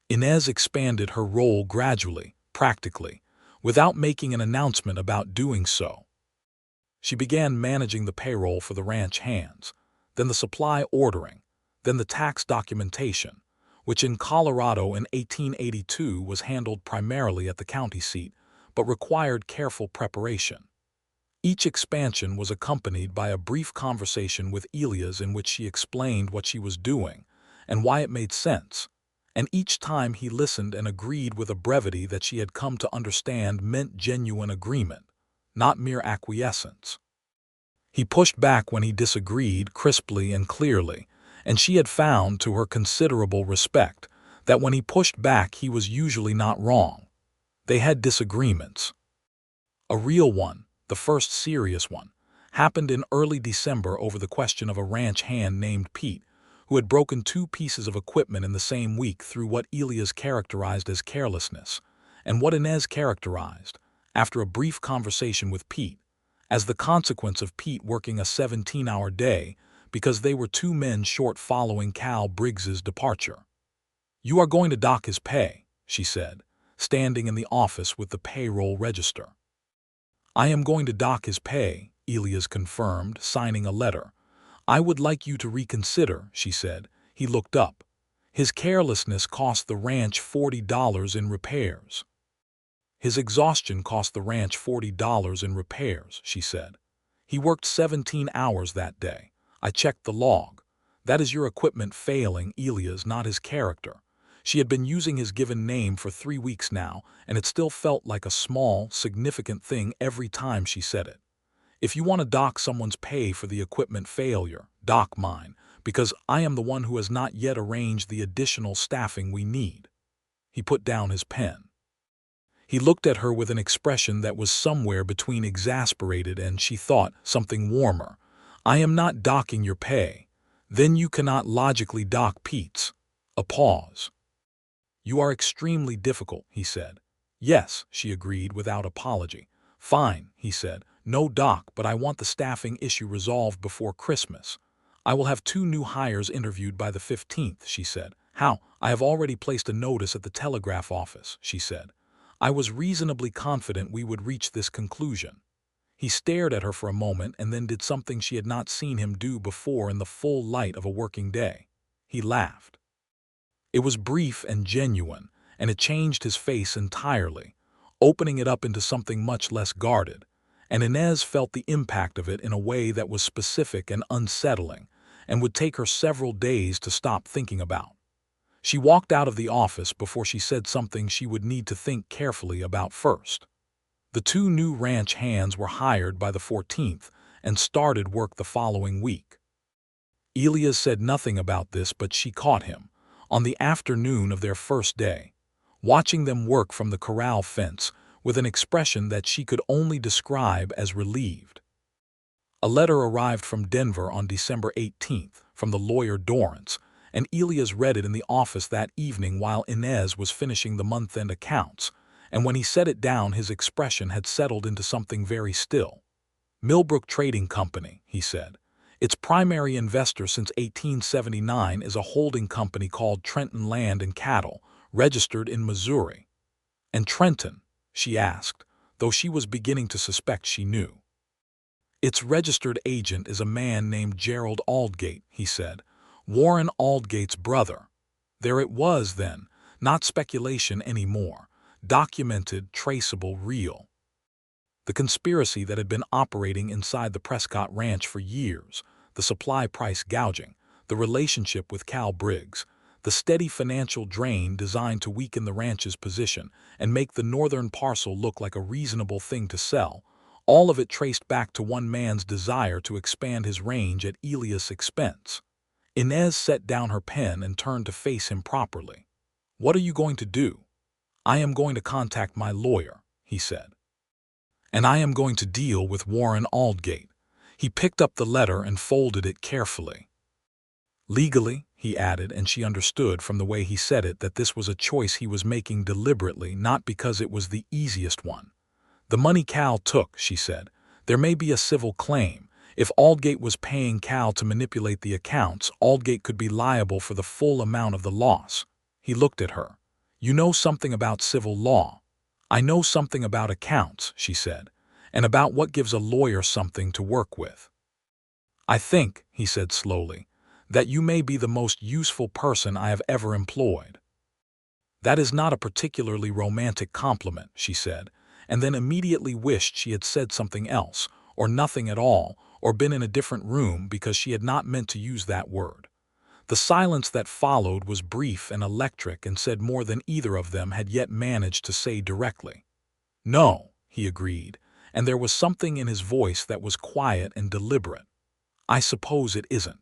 Speaker 1: Inez expanded her role gradually, practically, without making an announcement about doing so. She began managing the payroll for the ranch hands, then the supply ordering, then the tax documentation, which in Colorado in 1882 was handled primarily at the county seat, but required careful preparation. Each expansion was accompanied by a brief conversation with Elias in which she explained what she was doing and why it made sense, and each time he listened and agreed with a brevity that she had come to understand meant genuine agreement, not mere acquiescence. He pushed back when he disagreed crisply and clearly, and she had found, to her considerable respect, that when he pushed back he was usually not wrong. They had disagreements. A real one, the first serious one, happened in early December over the question of a ranch hand named Pete, who had broken 2 pieces of equipment in the same week through what Elias characterized as carelessness, and what Inez characterized, after a brief conversation with Pete, as the consequence of Pete working a 17-hour day because they were 2 men short following Cal Briggs's departure. "You are going to dock his pay," she said, standing in the office with the payroll register. "I am going to dock his pay," Elias confirmed, signing a letter. "I would like you to reconsider," she said. He looked up. "His carelessness cost the ranch $40 in repairs." "His exhaustion cost the ranch $40 in repairs," she said. "He worked 17 hours that day. I checked the log. That is your equipment failing, Elias, not his character." She had been using his given name for 3 weeks now, and it still felt like a small, significant thing every time she said it. "If you want to dock someone's pay for the equipment failure, dock mine, because I am the one who has not yet arranged the additional staffing we need." He put down his pen. He looked at her with an expression that was somewhere between exasperated and, she thought, something warmer. "I am not docking your pay. Then you cannot logically dock Pete's." A pause. "You are extremely difficult," he said. "Yes," she agreed without apology. "Fine," he said. "No dock, but I want the staffing issue resolved before Christmas. I will have 2 new hires interviewed by the 15th, she said. "How?" "I have already placed a notice at the telegraph office," she said. "I was reasonably confident we would reach this conclusion." He stared at her for a moment and then did something she had not seen him do before in the full light of a working day. He laughed. It was brief and genuine, and it changed his face entirely, opening it up into something much less guarded, and Inez felt the impact of it in a way that was specific and unsettling, and would take her several days to stop thinking about. She walked out of the office before she said something she would need to think carefully about first. The 2 new ranch hands were hired by the 14th and started work the following week. Elias said nothing about this, but she caught him, on the afternoon of their first day, watching them work from the corral fence with an expression that she could only describe as relieved. A letter arrived from Denver on December 18th from the lawyer Dorrance, and Elias read it in the office that evening while Inez was finishing the month-end accounts, and when he set it down his expression had settled into something very still. Millbrook Trading Company, he said. Its primary investor since 1879 is a holding company called Trenton Land and Cattle, registered in Missouri. And Trenton, she asked, though she was beginning to suspect she knew. Its registered agent is a man named Gerald Aldgate, he said, Warren Aldgate's brother. There it was then, not speculation anymore, documented, traceable, real. The conspiracy that had been operating inside the Prescott Ranch for years, the supply price gouging, the relationship with Cal Briggs, the steady financial drain designed to weaken the ranch's position and make the northern parcel look like a reasonable thing to sell, all of it traced back to one man's desire to expand his range at Elias' expense. Inez set down her pen and turned to face him properly. "What are you going to do?" "I am going to contact my lawyer," he said. "And I am going to deal with Warren Aldgate." He picked up the letter and folded it carefully. "Legally," he added, and she understood from the way he said it that this was a choice he was making deliberately, not because it was the easiest one. "The money Cal took," she said. "There may be a civil claim. If Aldgate was paying Cal to manipulate the accounts, Aldgate could be liable for the full amount of the loss." He looked at her. "You know something about civil law." "I know something about accounts," she said, "and about what gives a lawyer something to work with." "I think," he said slowly, "that you may be the most useful person I have ever employed." "That is not a particularly romantic compliment," she said, and then immediately wished she had said something else, or nothing at all, or been in a different room because she had not meant to use that word. The silence that followed was brief and electric and said more than either of them had yet managed to say directly. "No," he agreed, and there was something in his voice that was quiet and deliberate. "I suppose it isn't."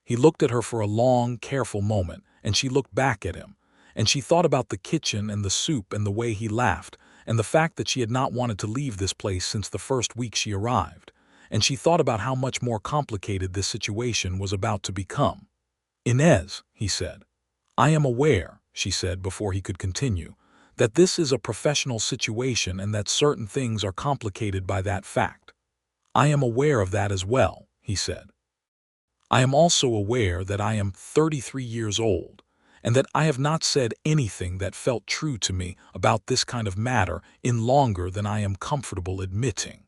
Speaker 1: He looked at her for a long, careful moment, and she looked back at him, and she thought about the kitchen and the soup and the way he laughed, and the fact that she had not wanted to leave this place since the first week she arrived, and she thought about how much more complicated this situation was about to become. "Inez," he said. "I am aware," she said before he could continue, "that this is a professional situation and that certain things are complicated by that fact." "I am aware of that as well," he said. "I am also aware that I am 33 years old, and that I have not said anything that felt true to me about this kind of matter in longer than I am comfortable admitting."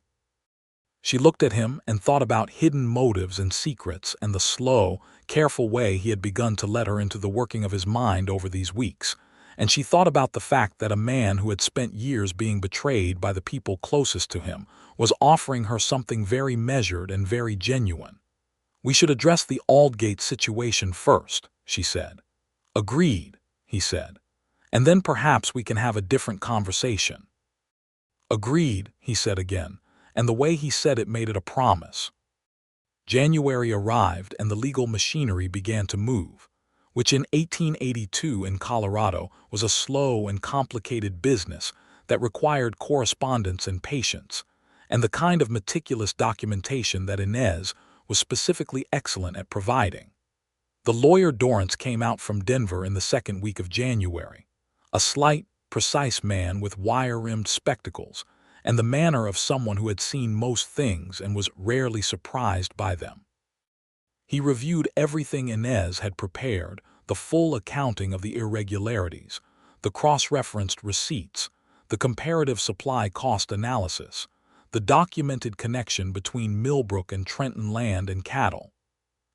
Speaker 1: She looked at him and thought about hidden motives and secrets and the slow, careful way he had begun to let her into the working of his mind over these weeks, and she thought about the fact that a man who had spent years being betrayed by the people closest to him was offering her something very measured and very genuine. "We should address the Aldgate situation first," she said. "Agreed," he said. "And then perhaps we can have a different conversation." "Agreed," he said again, and the way he said it made it a promise. January arrived and the legal machinery began to move, which in 1882 in Colorado was a slow and complicated business that required correspondence and patience, and the kind of meticulous documentation that Inez was specifically excellent at providing. The lawyer Dorrance came out from Denver in the second week of January, a slight, precise man with wire-rimmed spectacles, and the manner of someone who had seen most things and was rarely surprised by them. He reviewed everything Inez had prepared, the full accounting of the irregularities, the cross-referenced receipts, the comparative supply cost analysis, the documented connection between Millbrook and Trenton Land and Cattle.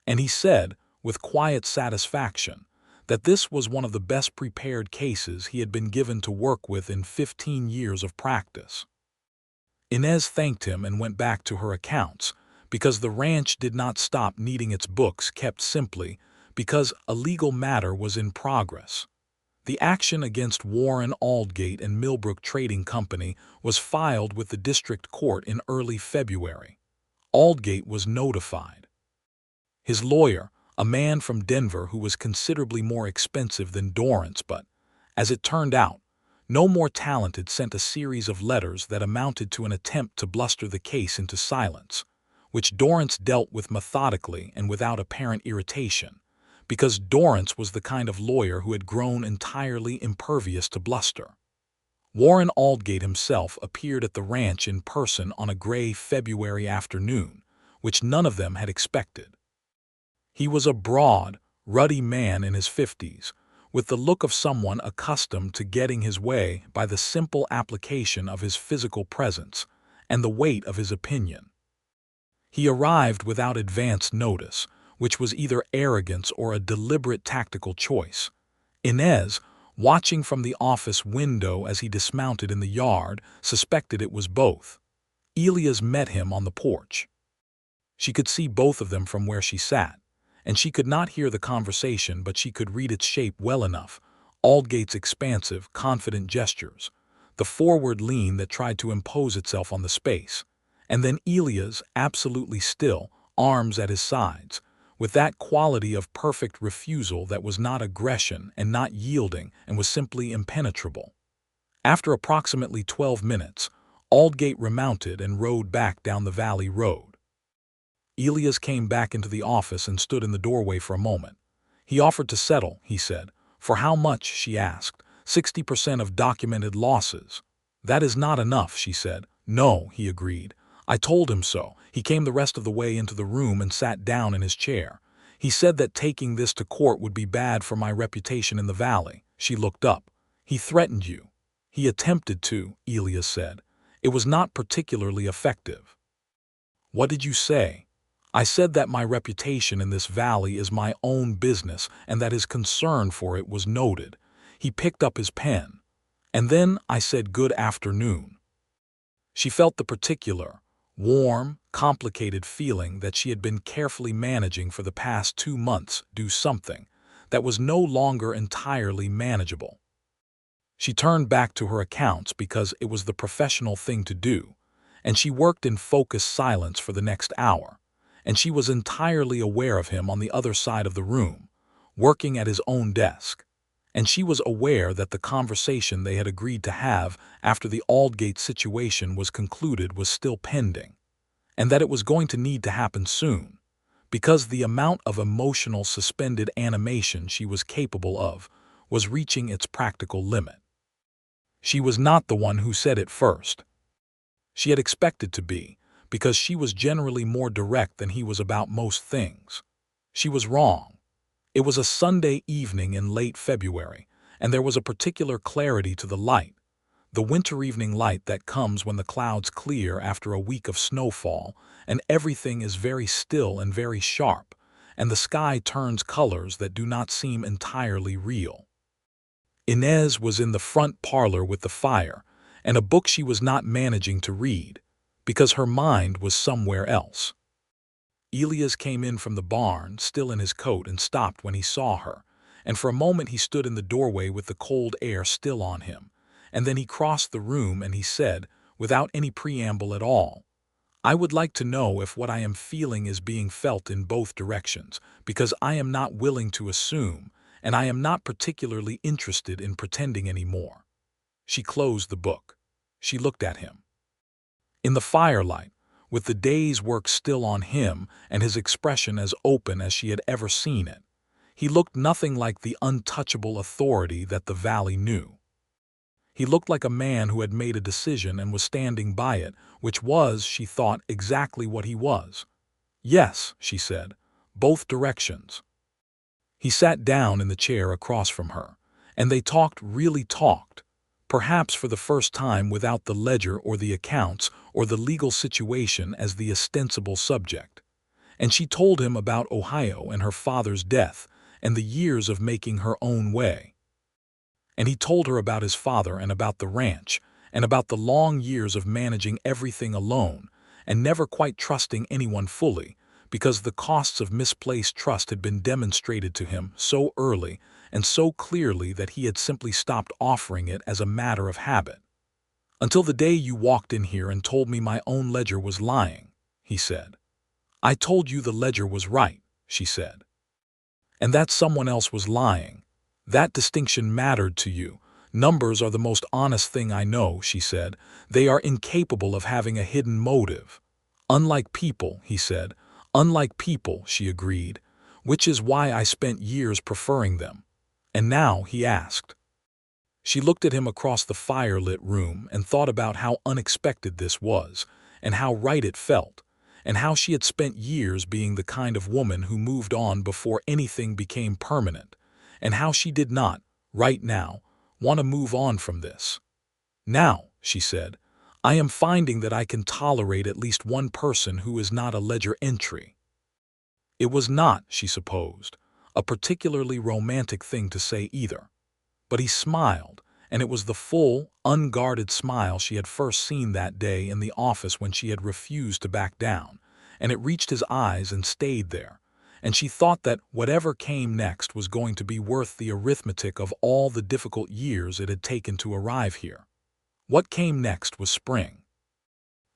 Speaker 1: And he said, with quiet satisfaction, that this was one of the best prepared cases he had been given to work with in 15 years of practice. Inez thanked him and went back to her accounts, because the ranch did not stop needing its books kept simply because a legal matter was in progress. The action against Warren Aldgate and Millbrook Trading Company was filed with the district court in early February. Aldgate was notified. His lawyer, a man from Denver who was considerably more expensive than Dorrance, but, as it turned out, no more talented, sent a series of letters that amounted to an attempt to bluster the case into silence, which Dorrance dealt with methodically and without apparent irritation, because Dorrance was the kind of lawyer who had grown entirely impervious to bluster. Warren Aldgate himself appeared at the ranch in person on a gray February afternoon, which none of them had expected. He was a broad, ruddy man in his 50s, with the look of someone accustomed to getting his way by the simple application of his physical presence and the weight of his opinion. He arrived without advance notice, which was either arrogance or a deliberate tactical choice. Inez, watching from the office window as he dismounted in the yard, suspected it was both. Elias met him on the porch. She could see both of them from where she sat, and she could not hear the conversation, but she could read its shape well enough: Aldgate's expansive, confident gestures, the forward lean that tried to impose itself on the space, and then Elias, absolutely still, arms at his sides, with that quality of perfect refusal that was not aggression and not yielding and was simply impenetrable. After approximately 12 minutes, Aldgate remounted and rode back down the valley road. Elias came back into the office and stood in the doorway for a moment. He offered to settle, he said. For how much, she asked. 60% of documented losses. That is not enough, she said. No, he agreed. I told him so. He came the rest of the way into the room and sat down in his chair. He said that taking this to court would be bad for my reputation in the valley. She looked up. He threatened you. He attempted to, Elias said. It was not particularly effective. What did you say? I said that my reputation in this valley is my own business and that his concern for it was noted. He picked up his pen. And then I said good afternoon. She felt the particular, warm, complicated feeling that she had been carefully managing for the past 2 months do something that was no longer entirely manageable. She turned back to her accounts because it was the professional thing to do, and she worked in focused silence for the next hour. And she was entirely aware of him on the other side of the room, working at his own desk. And she was aware that the conversation they had agreed to have after the Aldgate situation was concluded was still pending, and that it was going to need to happen soon, because the amount of emotional suspended animation she was capable of was reaching its practical limit. She was not the one who said it first. She had expected to be, because she was generally more direct than he was about most things. She was wrong. It was a Sunday evening in late February, and there was a particular clarity to the light, the winter evening light that comes when the clouds clear after a week of snowfall, and everything is very still and very sharp, and the sky turns colors that do not seem entirely real. Inez was in the front parlor with the fire, and a book she was not managing to read, because her mind was somewhere else. Elias came in from the barn, still in his coat, and stopped when he saw her, and for a moment he stood in the doorway with the cold air still on him, and then he crossed the room and he said, without any preamble at all, I would like to know if what I am feeling is being felt in both directions, because I am not willing to assume, and I am not particularly interested in pretending anymore. She closed the book. She looked at him. In the firelight, with the day's work still on him and his expression as open as she had ever seen it, he looked nothing like the untouchable authority that the valley knew. He looked like a man who had made a decision and was standing by it, which was, she thought, exactly what he was. Yes, she said, both directions. He sat down in the chair across from her, and they really talked, perhaps for the first time without the ledger or the accounts or the legal situation as the ostensible subject. And she told him about Ohio and her father's death and the years of making her own way. And he told her about his father and about the ranch and about the long years of managing everything alone and never quite trusting anyone fully, because the costs of misplaced trust had been demonstrated to him so early and so clearly that he had simply stopped offering it as a matter of habit. Until the day you walked in here and told me my own ledger was lying, he said. I told you the ledger was right. she said. And that someone else was lying. That distinction mattered to you. Numbers are the most honest thing I know, she said. They are incapable of having a hidden motive. Unlike people, he said. Unlike people, she agreed. Which is why I spent years preferring them. And now, he asked. She looked at him across the fire-lit room and thought about how unexpected this was, and how right it felt, and how she had spent years being the kind of woman who moved on before anything became permanent, and how she did not, right now, want to move on from this. Now, she said, I am finding that I can tolerate at least one person who is not a ledger entry. It was not, she supposed, a particularly romantic thing to say either. But he smiled, and it was the full, unguarded smile she had first seen that day in the office when she had refused to back down, and it reached his eyes and stayed there, and she thought that whatever came next was going to be worth the arithmetic of all the difficult years it had taken to arrive here. What came next was spring.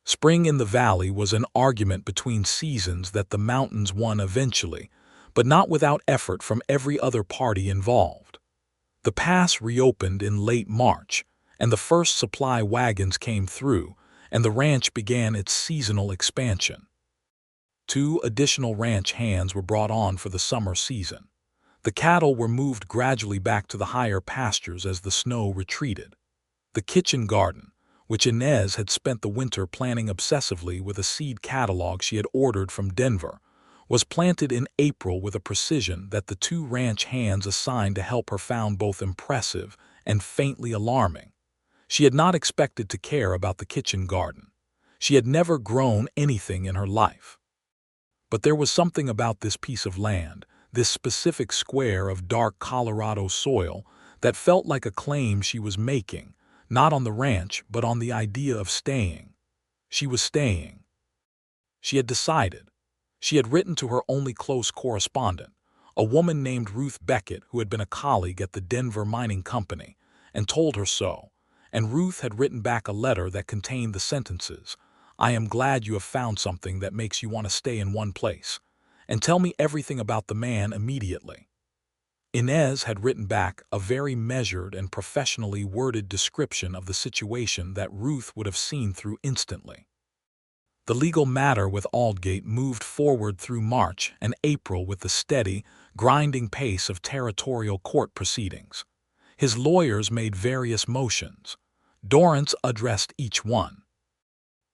Speaker 1: Spring in the valley was an argument between seasons that the mountains won eventually, but not without effort from every other party involved. The pass reopened in late March, and the first supply wagons came through, and the ranch began its seasonal expansion. 2 additional ranch hands were brought on for the summer season. The cattle were moved gradually back to the higher pastures as the snow retreated. The kitchen garden, which Inez had spent the winter planning obsessively with a seed catalog she had ordered from Denver, was planted in April with a precision that the 2 ranch hands assigned to help her found both impressive and faintly alarming. She had not expected to care about the kitchen garden. She had never grown anything in her life. But there was something about this piece of land, this specific square of dark Colorado soil, that felt like a claim she was making, not on the ranch, but on the idea of staying. She was staying. She had decided. She had written to her only close correspondent, a woman named Ruth Beckett who had been a colleague at the Denver Mining Company, and told her so, and Ruth had written back a letter that contained the sentences, I am glad you have found something that makes you want to stay in one place, and tell me everything about the man immediately. Inez had written back a very measured and professionally worded description of the situation that Ruth would have seen through instantly. The legal matter with Aldgate moved forward through March and April with the steady, grinding pace of territorial court proceedings. His lawyers made various motions. Dorrance addressed each one.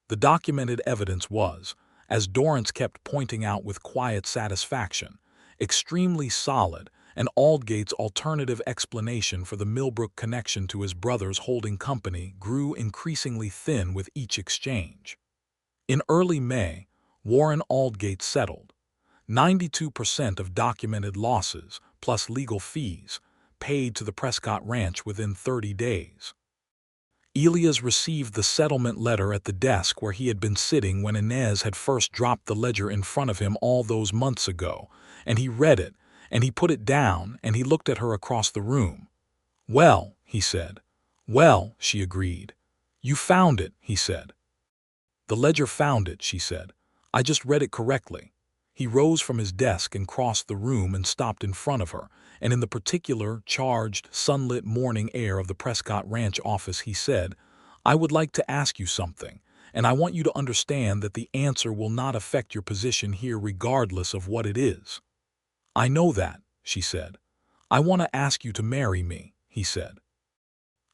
Speaker 1: The documented evidence was, as Dorrance kept pointing out with quiet satisfaction, extremely solid, and Aldgate's alternative explanation for the Millbrook connection to his brother's holding company grew increasingly thin with each exchange. In early May, Warren Aldgate settled. 92% of documented losses, plus legal fees, paid to the Prescott Ranch within 30 days. Elias received the settlement letter at the desk where he had been sitting when Inez had first dropped the ledger in front of him all those months ago, and he read it, and he put it down, and he looked at her across the room. Well, he said. Well, she agreed. You found it, he said. The ledger found it, she said. I just read it correctly. He rose from his desk and crossed the room and stopped in front of her, and in the particular, charged, sunlit morning air of the Prescott Ranch office he said, I would like to ask you something, and I want you to understand that the answer will not affect your position here regardless of what it is. I know that, she said. I want to ask you to marry me, he said.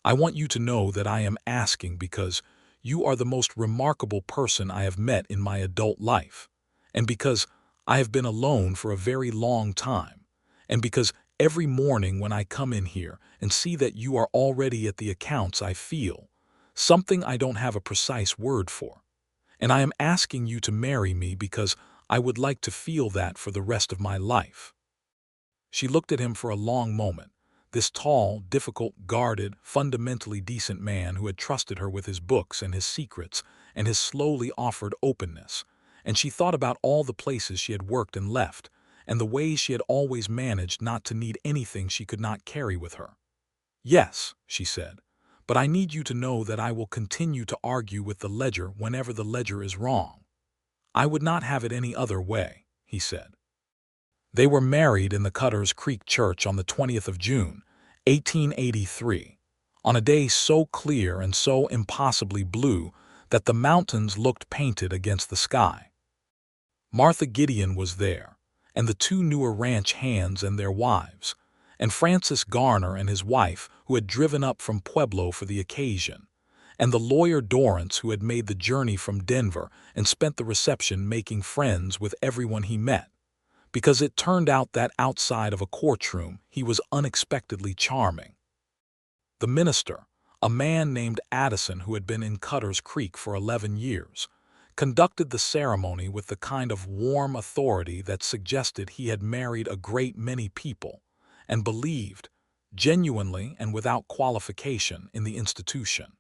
Speaker 1: I want you to know that I am asking because you are the most remarkable person I have met in my adult life, and because I have been alone for a very long time, and because every morning when I come in here and see that you are already at the accounts I feel, something I don't have a precise word for, and I am asking you to marry me because I would like to feel that for the rest of my life. She looked at him for a long moment. This tall, difficult, guarded, fundamentally decent man who had trusted her with his books and his secrets and his slowly offered openness, and she thought about all the places she had worked and left, and the ways she had always managed not to need anything she could not carry with her. Yes, she said, but I need you to know that I will continue to argue with the ledger whenever the ledger is wrong. I would not have it any other way, he said. They were married in the Cutters Creek Church on the 20th of June, 1883, on a day so clear and so impossibly blue that the mountains looked painted against the sky. Martha Gideon was there, and the two newer ranch hands and their wives, and Francis Garner and his wife, who had driven up from Pueblo for the occasion, and the lawyer Dorrance, who had made the journey from Denver and spent the reception making friends with everyone he met, because it turned out that outside of a courtroom he was unexpectedly charming. The minister, a man named Addison who had been in Cutters Creek for 11 years, conducted the ceremony with the kind of warm authority that suggested he had married a great many people and believed, genuinely and without qualification, in the institution.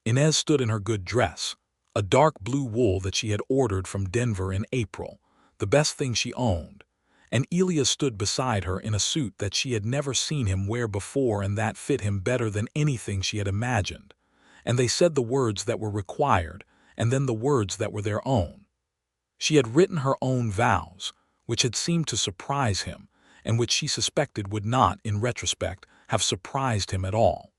Speaker 1: Inez stood in her good dress, a dark blue wool that she had ordered from Denver in April, the best thing she owned, and Elias stood beside her in a suit that she had never seen him wear before and that fit him better than anything she had imagined, and they said the words that were required and then the words that were their own. She had written her own vows, which had seemed to surprise him, and which she suspected would not, in retrospect, have surprised him at all.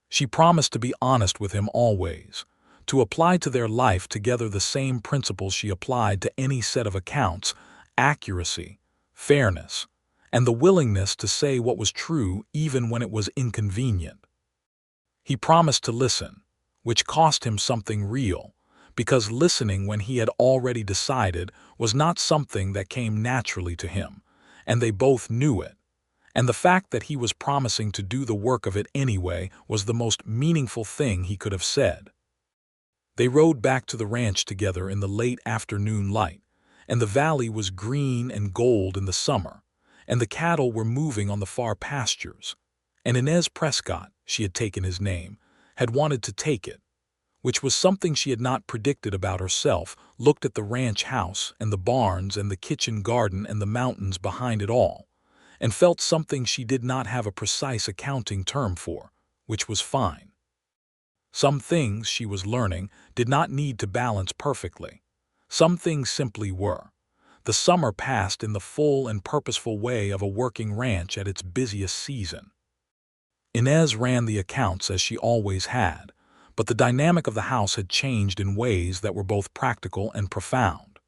Speaker 1: She promised to be honest with him always, to apply to their life together the same principles she applied to any set of accounts: accuracy, fairness, and the willingness to say what was true even when it was inconvenient. He promised to listen, which cost him something real, because listening when he had already decided was not something that came naturally to him, and they both knew it, and the fact that he was promising to do the work of it anyway was the most meaningful thing he could have said. They rode back to the ranch together in the late afternoon light, and the valley was green and gold in the summer, and the cattle were moving on the far pastures, and Inez Prescott, she had taken his name, had wanted to take it, which was something she had not predicted about herself, looked at the ranch house and the barns and the kitchen garden and the mountains behind it all, and felt something she did not have a precise accounting term for, which was fine. Some things, she was learning, did not need to balance perfectly. Some things simply were. The summer passed in the full and purposeful way of a working ranch at its busiest season. Inez ran the accounts as she always had, but the dynamic of the house had changed in ways that were both practical and profound.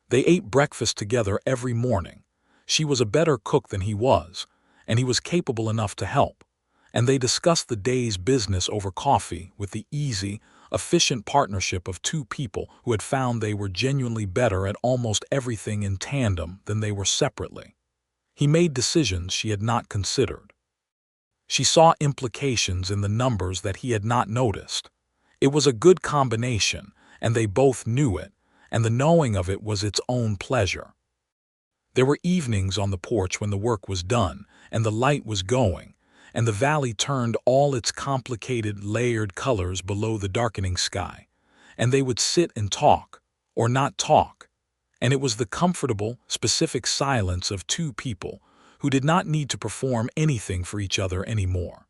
Speaker 1: They ate breakfast together every morning. She was a better cook than he was, and he was capable enough to help, and they discussed the day's business over coffee with the easy, efficient partnership of two people who had found they were genuinely better at almost everything in tandem than they were separately. He made decisions she had not considered. She saw implications in the numbers that he had not noticed. It was a good combination, and they both knew it, and the knowing of it was its own pleasure. There were evenings on the porch when the work was done, and the light was going, and the valley turned all its complicated, layered colors below the darkening sky, and they would sit and talk, or not talk, and it was the comfortable, specific silence of two people who did not need to perform anything for each other anymore.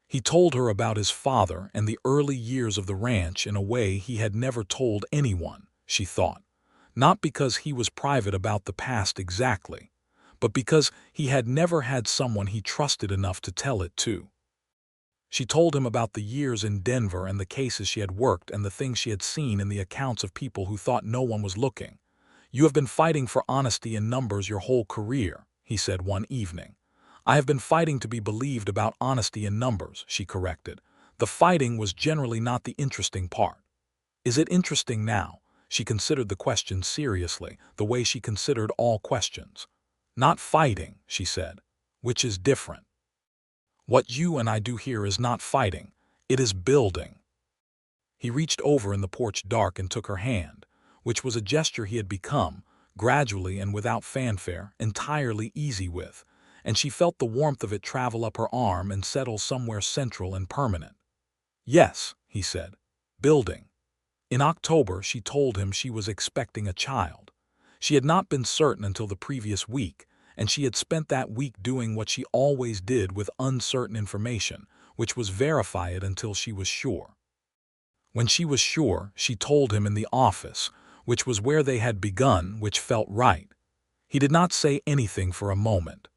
Speaker 1: He told her about his father and the early years of the ranch in a way he had never told anyone, she thought, not because he was private about the past exactly, but because he had never had someone he trusted enough to tell it to. She told him about the years in Denver and the cases she had worked and the things she had seen in the accounts of people who thought no one was looking. "You have been fighting for honesty in numbers your whole career," he said one evening. "I have been fighting to be believed about honesty in numbers," she corrected. The fighting was generally not the interesting part. "Is it interesting now?" She considered the question seriously, the way she considered all questions. "Not fighting," she said, "which is different. What you and I do here is not fighting, it is building." He reached over in the porch dark and took her hand, which was a gesture he had become, gradually and without fanfare, entirely easy with, and she felt the warmth of it travel up her arm and settle somewhere central and permanent. "Yes," he said, "building." In October, she told him she was expecting a child. She had not been certain until the previous week, and she had spent that week doing what she always did with uncertain information, which was verify it until she was sure. When she was sure, she told him in the office, which was where they had begun, which felt right. He did not say anything for a moment.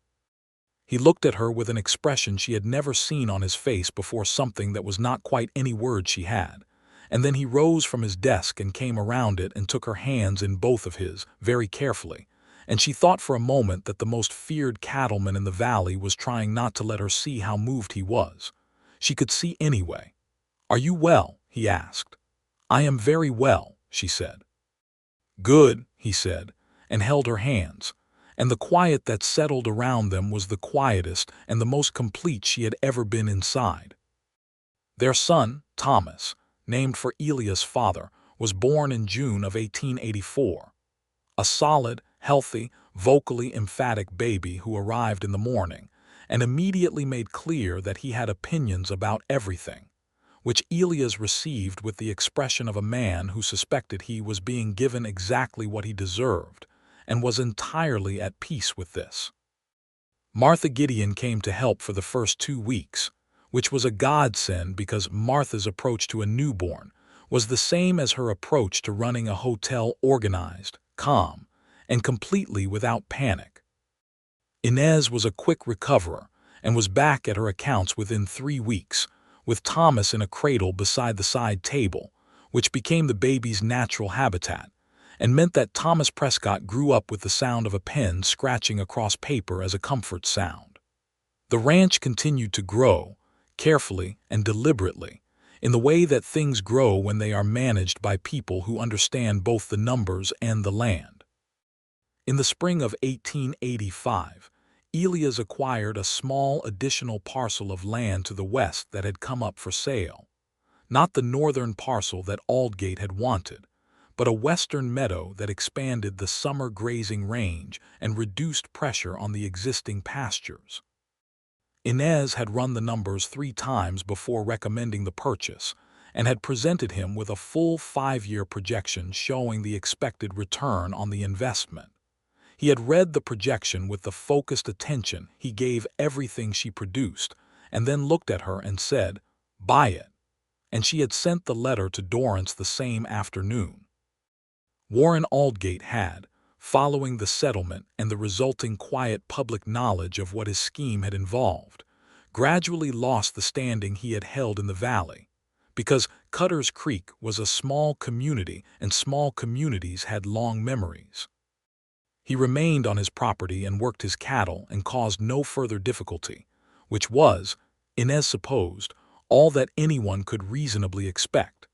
Speaker 1: He looked at her with an expression she had never seen on his face before, something that was not quite any word she had. And then he rose from his desk and came around it and took her hands in both of his, very carefully. And she thought for a moment that the most feared cattleman in the valley was trying not to let her see how moved he was. She could see anyway. "Are you well?" he asked. "I am very well," she said. "Good," he said, and held her hands. And the quiet that settled around them was the quietest and the most complete she had ever been inside. Their son, Thomas, named for Elias' father, was born in June of 1884. A solid, healthy, vocally emphatic baby who arrived in the morning and immediately made clear that he had opinions about everything, which Elias received with the expression of a man who suspected he was being given exactly what he deserved and was entirely at peace with this. Martha Gideon came to help for the first 2 weeks, which was a godsend because Martha's approach to a newborn was the same as her approach to running a hotel: organized, calm, and completely without panic. Inez was a quick recoverer and was back at her accounts within 3 weeks, with Thomas in a cradle beside the side table, which became the baby's natural habitat, and meant that Thomas Prescott grew up with the sound of a pen scratching across paper as a comfort sound. The ranch continued to grow, carefully and deliberately, in the way that things grow when they are managed by people who understand both the numbers and the land. In the spring of 1885, Elias acquired a small additional parcel of land to the west that had come up for sale. Not the northern parcel that Aldgate had wanted, but a western meadow that expanded the summer grazing range and reduced pressure on the existing pastures. Inez had run the numbers 3 times before recommending the purchase and had presented him with a full 5-year projection showing the expected return on the investment. He had read the projection with the focused attention he gave everything she produced, and then looked at her and said, "Buy it." And she had sent the letter to Dorrance the same afternoon. Warren Aldgate had, following the settlement and the resulting quiet public knowledge of what his scheme had involved, gradually lost the standing he had held in the valley, because Cutter's Creek was a small community and small communities had long memories. He remained on his property and worked his cattle and caused no further difficulty, which was, Inez supposed, all that anyone could reasonably expect.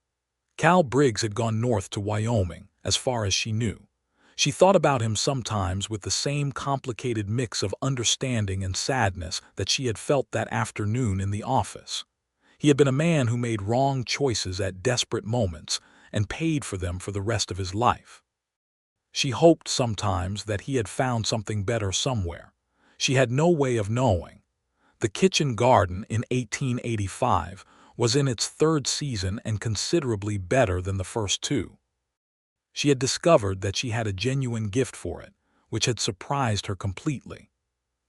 Speaker 1: Cal Briggs had gone north to Wyoming, as far as she knew. She thought about him sometimes with the same complicated mix of understanding and sadness that she had felt that afternoon in the office. He had been a man who made wrong choices at desperate moments and paid for them for the rest of his life. She hoped sometimes that he had found something better somewhere. She had no way of knowing. The kitchen garden in 1885 was in its 3rd season and considerably better than the first 2. She had discovered that she had a genuine gift for it, which had surprised her completely.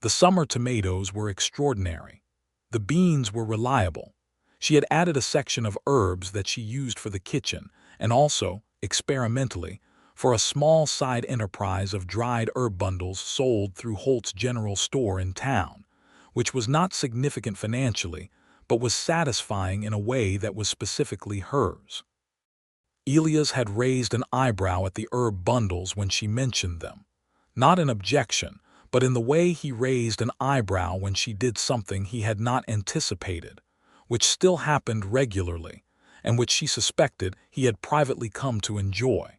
Speaker 1: The summer tomatoes were extraordinary. The beans were reliable. She had added a section of herbs that she used for the kitchen and also, experimentally, for a small side enterprise of dried herb bundles sold through Holt's General Store in town, which was not significant financially, but was satisfying in a way that was specifically hers. Elias had raised an eyebrow at the herb bundles when she mentioned them. Not an objection, but in the way he raised an eyebrow when she did something he had not anticipated, which still happened regularly, and which she suspected he had privately come to enjoy.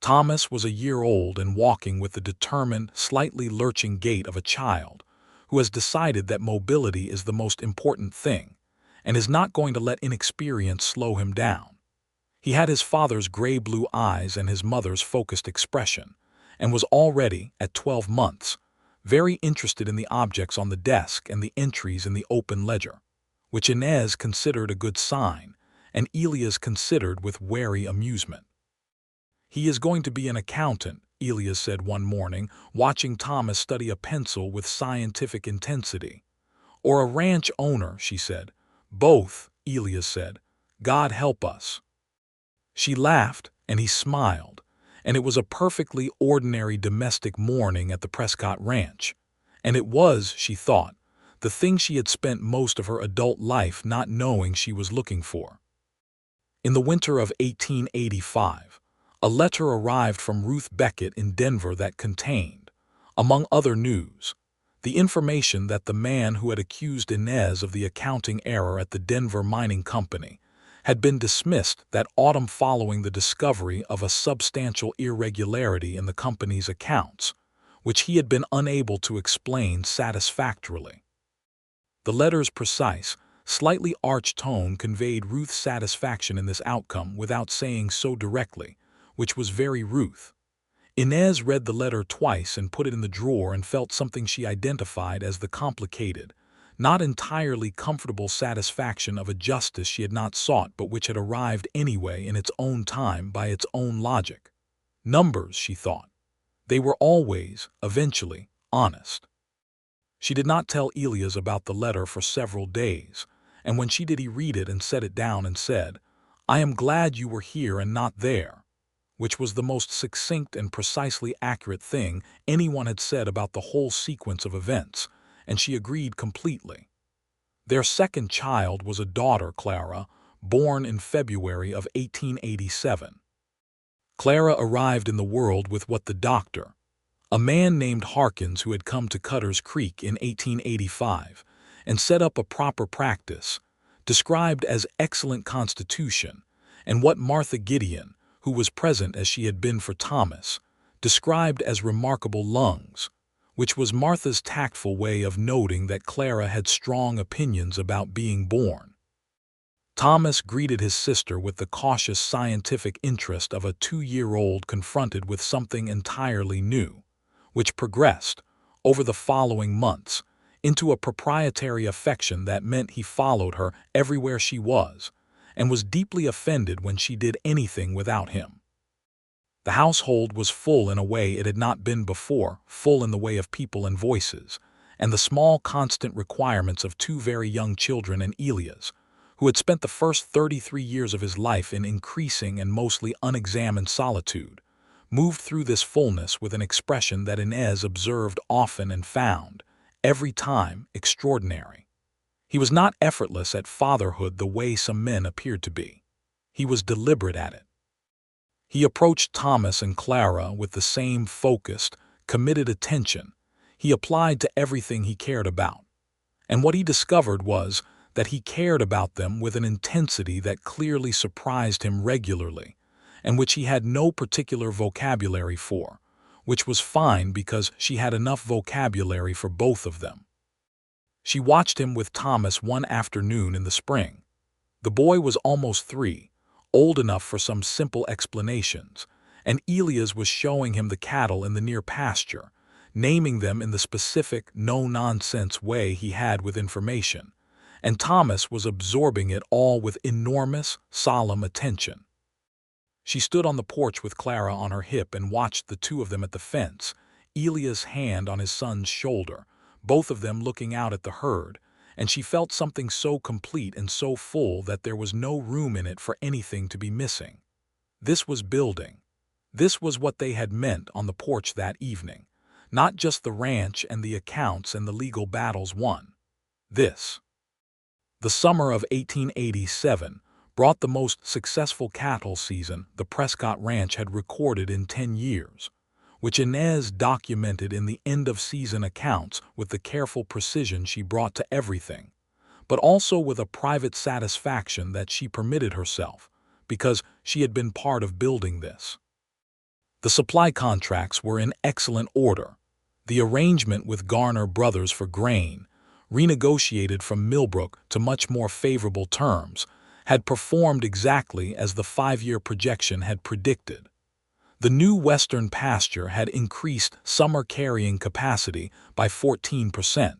Speaker 1: Thomas was a year old and walking with the determined, slightly lurching gait of a child who has decided that mobility is the most important thing and is not going to let inexperience slow him down. He had his father's gray-blue eyes and his mother's focused expression, and was already, at 12 months, very interested in the objects on the desk and the entries in the open ledger, which Inez considered a good sign, and Elias considered with wary amusement. "He is going to be an accountant," Elias said one morning, watching Thomas study a pencil with scientific intensity. "Or a ranch owner," she said. "Both," Elias said. "God help us." She laughed, and he smiled, and it was a perfectly ordinary domestic morning at the Prescott Ranch. And it was, she thought, the thing she had spent most of her adult life not knowing she was looking for. In the winter of 1885, a letter arrived from Ruth Beckett in Denver that contained, among other news, the information that the man who had accused Inez of the accounting error at the Denver Mining Company had been dismissed that autumn following the discovery of a substantial irregularity in the company's accounts, which he had been unable to explain satisfactorily. The letter's precise, slightly arched tone conveyed Ruth's satisfaction in this outcome without saying so directly, which was very Ruth. Inez read the letter twice and put it in the drawer and felt something she identified as the complicated, not entirely comfortable satisfaction of a justice she had not sought but which had arrived anyway in its own time by its own logic. Numbers, she thought. They were always, eventually, honest. She did not tell Elias about the letter for several days, and when she did he read it and set it down and said, "I am glad you were here and not there," which was the most succinct and precisely accurate thing anyone had said about the whole sequence of events, and she agreed completely. Their second child was a daughter, Clara, born in February of 1887. Clara arrived in the world with what the doctor, a man named Harkins who had come to Cutter's Creek in 1885 and set up a proper practice, described as excellent constitution, and what Martha Gideon, who was present as she had been for Thomas, described as remarkable lungs, which was Martha's tactful way of noting that Clara had strong opinions about being born. Thomas greeted his sister with the cautious scientific interest of a 2-year-old confronted with something entirely new, which progressed, over the following months, into a proprietary affection that meant he followed her everywhere she was, and was deeply offended when she did anything without him. The household was full in a way it had not been before, full in the way of people and voices, and the small constant requirements of 2 very young children and Elias, who had spent the first 33 years of his life in increasing and mostly unexamined solitude, moved through this fullness with an expression that Inez observed often and found, every time, extraordinary. He was not effortless at fatherhood the way some men appeared to be. He was deliberate at it. He approached Thomas and Clara with the same focused, committed attention he applied to everything he cared about. And what he discovered was that he cared about them with an intensity that clearly surprised him regularly, and which he had no particular vocabulary for, which was fine because she had enough vocabulary for both of them. She watched him with Thomas one afternoon in the spring. The boy was almost 3, old enough for some simple explanations, and Elias was showing him the cattle in the near pasture, naming them in the specific, no-nonsense way he had with information, and Thomas was absorbing it all with enormous, solemn attention. She stood on the porch with Clara on her hip and watched the 2 of them at the fence, Elias' hand on his son's shoulder, both of them looking out at the herd, and she felt something so complete and so full that there was no room in it for anything to be missing. This was building. This was what they had meant on the porch that evening, not just the ranch and the accounts and the legal battles won. This. The summer of 1887 brought the most successful cattle season the Prescott Ranch had recorded in 10 years, which Inez documented in the end-of-season accounts with the careful precision she brought to everything, but also with a private satisfaction that she permitted herself, because she had been part of building this. The supply contracts were in excellent order. The arrangement with Garner Brothers for grain, renegotiated from Millbrook to much more favorable terms, had performed exactly as the 5-year projection had predicted. The new western pasture had increased summer carrying capacity by 14%.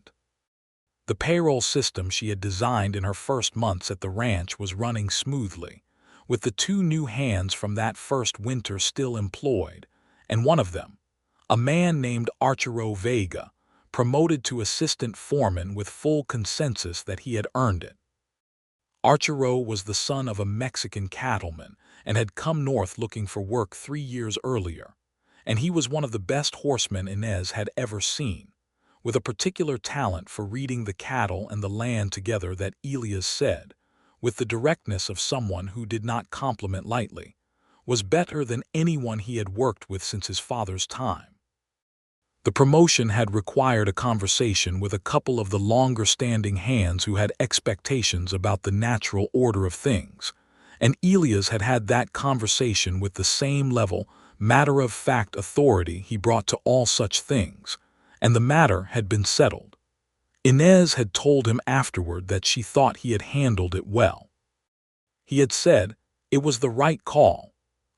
Speaker 1: The payroll system she had designed in her first months at the ranch was running smoothly, with the 2 new hands from that first winter still employed, and one of them, a man named Arturo Vega, promoted to assistant foreman with full consensus that he had earned it. Arturo was the son of a Mexican cattleman and had come north looking for work 3 years earlier, and he was one of the best horsemen Inez had ever seen, with a particular talent for reading the cattle and the land together that Elias said, with the directness of someone who did not compliment lightly, was better than anyone he had worked with since his father's time. The promotion had required a conversation with a couple of the longer-standing hands who had expectations about the natural order of things, and Elias had had that conversation with the same level, matter-of-fact authority he brought to all such things, and the matter had been settled. Inez had told him afterward that she thought he had handled it well. He had said it was the right call,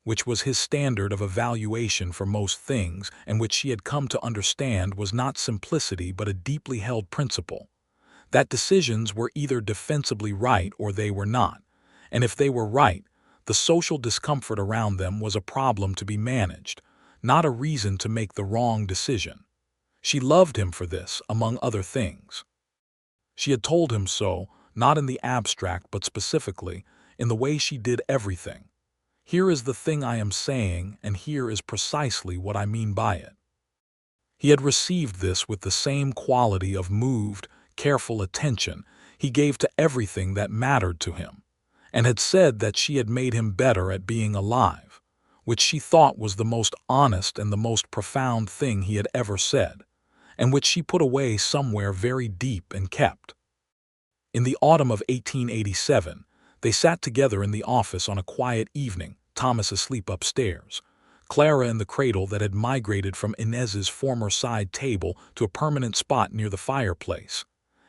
Speaker 1: which was his standard of evaluation for most things, and which she had come to understand was not simplicity but a deeply held principle, that decisions were either defensibly right or they were not, and if they were right, the social discomfort around them was a problem to be managed, not a reason to make the wrong decision. She loved him for this, among other things. She had told him so, not in the abstract but specifically, in the way she did everything. Here is the thing I am saying, and here is precisely what I mean by it. He had received this with the same quality of moved, careful attention he gave to everything that mattered to him, and had said that she had made him better at being alive, which she thought was the most honest and the most profound thing he had ever said, and which she put away somewhere very deep and kept. In the autumn of 1887, they sat together in the office on a quiet evening, Thomas asleep upstairs, Clara in the cradle that had migrated from Inez's former side table to a permanent spot near the fireplace,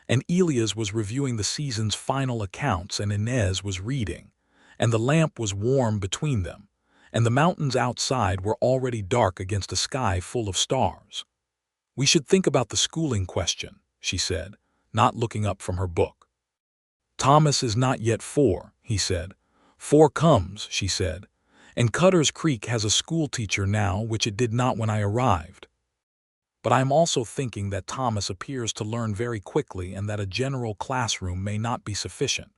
Speaker 1: and Elias was reviewing the season's final accounts and Inez was reading, and the lamp was warm between them, and the mountains outside were already dark against a sky full of stars. "We should think about the schooling question," she said, not looking up from her book. "Thomas is not yet 4, he said. 4 comes, she said, and Cutter's Creek has a school teacher now, which it did not when I arrived. But I am also thinking that Thomas appears to learn very quickly and that a general classroom may not be sufficient.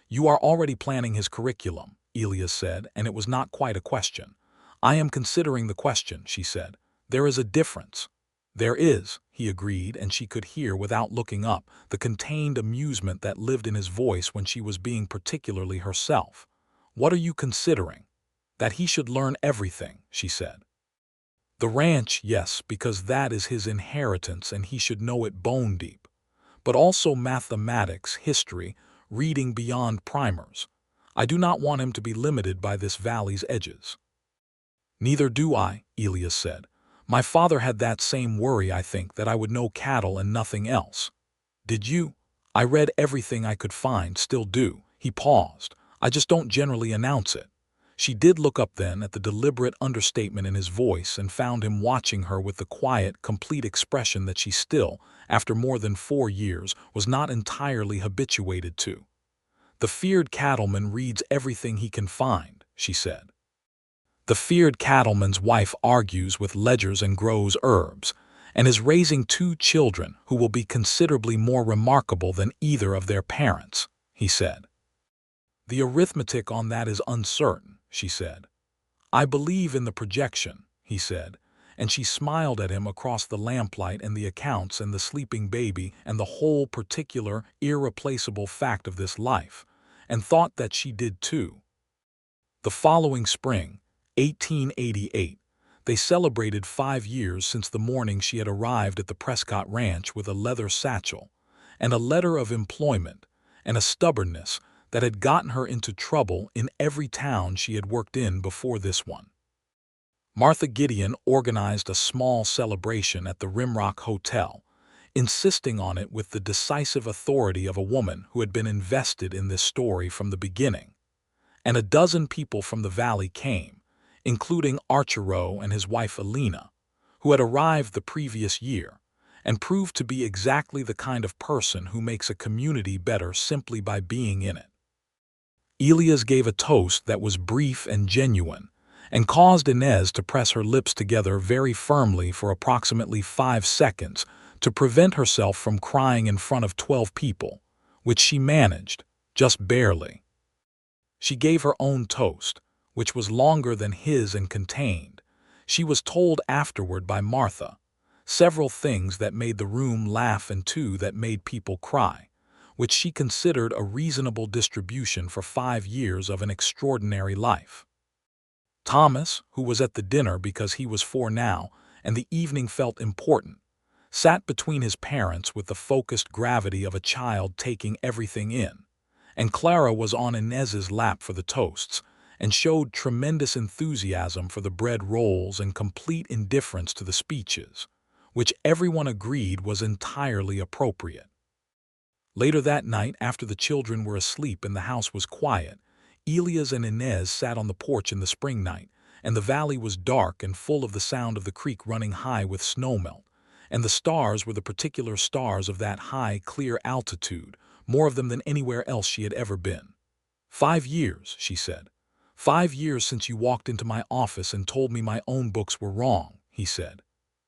Speaker 1: You are already planning his curriculum," Elias said, and it was not quite a question. "I am considering the question," she said. "There is a difference." "There is," he agreed, and she could hear, without looking up, the contained amusement that lived in his voice when she was being particularly herself. "What are you considering?" "That he should learn everything," she said. "The ranch, yes, because that is his inheritance and he should know it bone deep. But also mathematics, history, reading beyond primers. I do not want him to be limited by this valley's edges." "Neither do I," Elias said. "My father had that same worry, I think, that I would know cattle and nothing else." "Did you?" "I read everything I could find, still do." He paused. "I just don't generally announce it." She did look up then at the deliberate understatement in his voice and found him watching her with the quiet, complete expression that she still, after more than 4 years, was not entirely habituated to. "The feared cattleman reads everything he can find," she said. "The feared cattleman's wife argues with ledgers and grows herbs, and is raising 2 children who will be considerably more remarkable than either of their parents," he said. "The arithmetic on that is uncertain," she said. "I believe in the projection," he said, and she smiled at him across the lamplight and the accounts and the sleeping baby and the whole particular, irreplaceable fact of this life, and thought that she did too. The following spring, 1888, they celebrated 5 years since the morning she had arrived at the Prescott Ranch with a leather satchel, and a letter of employment, and a stubbornness that had gotten her into trouble in every town she had worked in before this one. Martha Gideon organized a small celebration at the Rimrock Hotel, insisting on it with the decisive authority of a woman who had been invested in this story from the beginning. And a dozen people from the valley came, including Arturo and his wife Elena, who had arrived the previous year, and proved to be exactly the kind of person who makes a community better simply by being in it. Elias gave a toast that was brief and genuine, and caused Inez to press her lips together very firmly for approximately 5 seconds to prevent herself from crying in front of 12 people, which she managed, just barely. She gave her own toast, which was longer than his and contained, she was told afterward by Martha, several things that made the room laugh and two that made people cry, which she considered a reasonable distribution for 5 years of an extraordinary life. Thomas, who was at the dinner because he was 4 now and the evening felt important, sat between his parents with the focused gravity of a child taking everything in, and Clara was on Inez's lap for the toasts and showed tremendous enthusiasm for the bread rolls and complete indifference to the speeches, which everyone agreed was entirely appropriate. Later that night, after the children were asleep and the house was quiet, Elias and Inez sat on the porch in the spring night, and the valley was dark and full of the sound of the creek running high with snowmelt, and the stars were the particular stars of that high, clear altitude, more of them than anywhere else she had ever been. 5 years, she said. 5 years since you walked into my office and told me my own books were wrong, he said.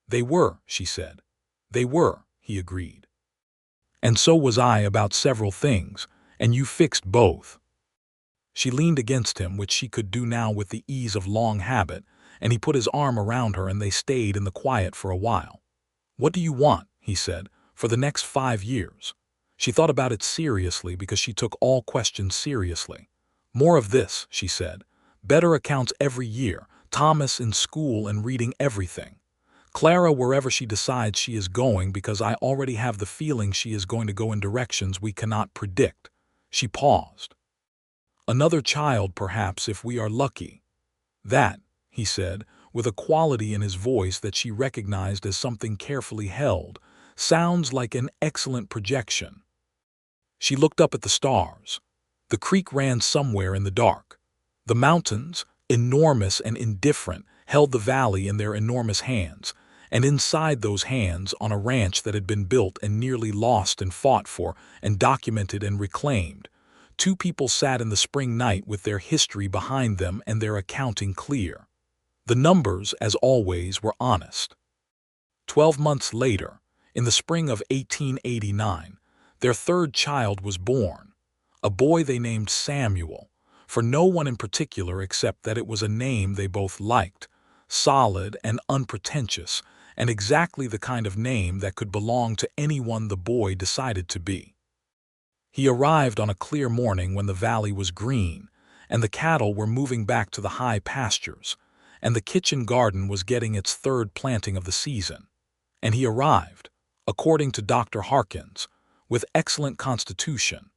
Speaker 1: They were, she said. They were, he agreed. And so was I about several things, and you fixed both. She leaned against him, which she could do now with the ease of long habit, and he put his arm around her and they stayed in the quiet for a while. What do you want, he said, for the next 5 years? She thought about it seriously because she took all questions seriously. More of this, she said. Better accounts every year, Thomas in school and reading everything. Clara wherever she decides she is going, because I already have the feeling she is going to go in directions we cannot predict. She paused. Another child, perhaps, if we are lucky. That, he said, with a quality in his voice that she recognized as something carefully held, sounds like an excellent projection. She looked up at the stars. The creek ran somewhere in the dark. The mountains, enormous and indifferent, held the valley in their enormous hands, and inside those hands, on a ranch that had been built and nearly lost and fought for and documented and reclaimed, 2 people sat in the spring night with their history behind them and their accounting clear. The numbers, as always, were honest. 12 months later, in the spring of 1889, their 3rd child was born, a boy they named Samuel, for no one in particular except that it was a name they both liked, solid and unpretentious, and exactly the kind of name that could belong to anyone the boy decided to be. He arrived on a clear morning when the valley was green, and the cattle were moving back to the high pastures, and the kitchen garden was getting its 3rd planting of the season. And he arrived, according to Dr. Harkins, with excellent constitution,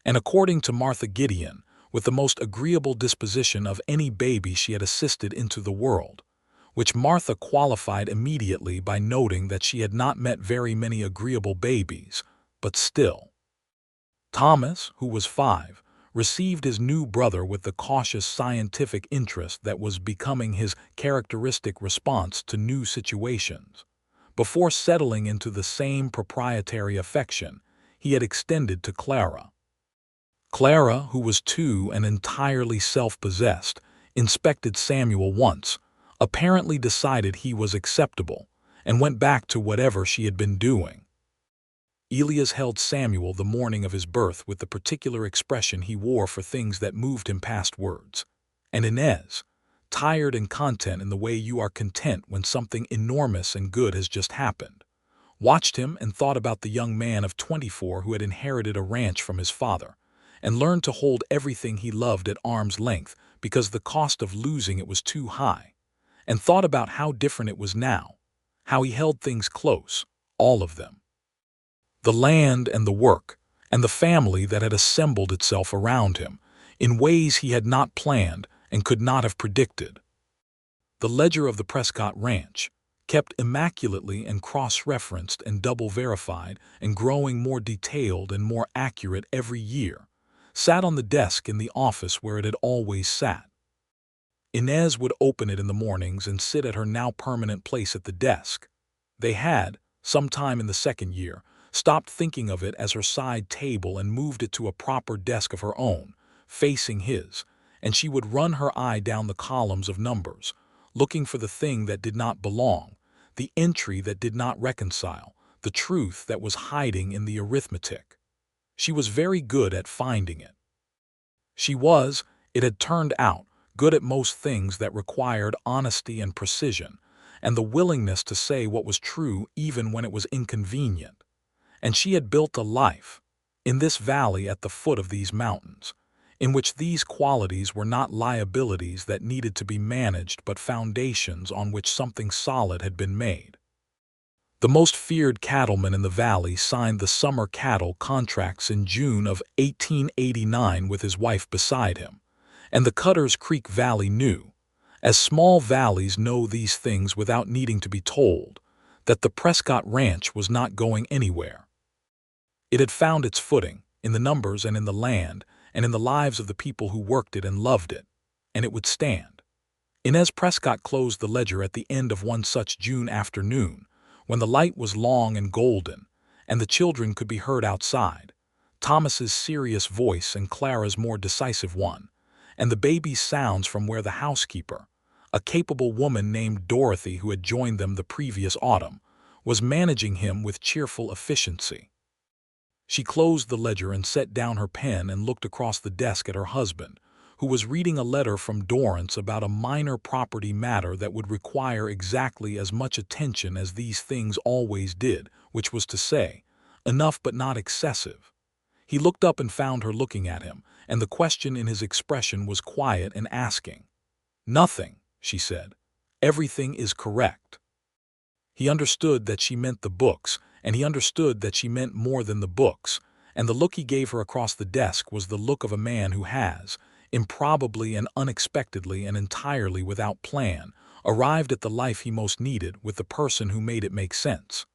Speaker 1: and according to Martha Gideon, with the most agreeable disposition of any baby she had assisted into the world, which Martha qualified immediately by noting that she had not met very many agreeable babies, but still. Thomas, who was 5, received his new brother with the cautious scientific interest that was becoming his characteristic response to new situations. Before settling into the same proprietary affection he had extended to Clara. Clara, who was 2 and entirely self-possessed, inspected Samuel once, apparently decided he was acceptable, and went back to whatever she had been doing. Elias held Samuel the morning of his birth with the particular expression he wore for things that moved him past words. And Inez, tired and content in the way you are content when something enormous and good has just happened, watched him and thought about the young man of 24 who had inherited a ranch from his father, and learned to hold everything he loved at arm's length because the cost of losing it was too high, and thought about how different it was now, how he held things close, all of them. The land and the work, and the family that had assembled itself around him, in ways he had not planned and could not have predicted. The ledger of the Prescott Ranch, kept immaculately and cross-referenced and double-verified and growing more detailed and more accurate every year, sat on the desk in the office where it had always sat. Inez would open it in the mornings and sit at her now permanent place at the desk. They had, sometime in the 2nd year, stopped thinking of it as her side table and moved it to a proper desk of her own, facing his, and she would run her eye down the columns of numbers, looking for the thing that did not belong, the entry that did not reconcile, the truth that was hiding in the arithmetic. She was very good at finding it. She was, it had turned out, good at most things that required honesty and precision, and the willingness to say what was true even when it was inconvenient. And she had built a life, in this valley at the foot of these mountains, in which these qualities were not liabilities that needed to be managed but foundations on which something solid had been made. The most feared cattleman in the valley signed the summer cattle contracts in June of 1889 with his wife beside him, and the Cutter's Creek Valley knew, as small valleys know these things without needing to be told, that the Prescott Ranch was not going anywhere. It had found its footing, in the numbers and in the land, and in the lives of the people who worked it and loved it, and it would stand. Inez Prescott closed the ledger at the end of one such June afternoon, when the light was long and golden, and the children could be heard outside, Thomas's serious voice and Clara's more decisive one, and the baby's sounds from where the housekeeper, a capable woman named Dorothy who had joined them the previous autumn, was managing him with cheerful efficiency. She closed the ledger and set down her pen and looked across the desk at her husband, who was reading a letter from Dorrance about a minor property matter that would require exactly as much attention as these things always did, which was to say, enough but not excessive. He looked up and found her looking at him, and the question in his expression was quiet and asking. "Nothing," she said. "Everything is correct." He understood that she meant the books, and he understood that she meant more than the books, and the look he gave her across the desk was the look of a man who has, improbably and unexpectedly and entirely without plan, arrived at the life he most needed with the person who made it make sense.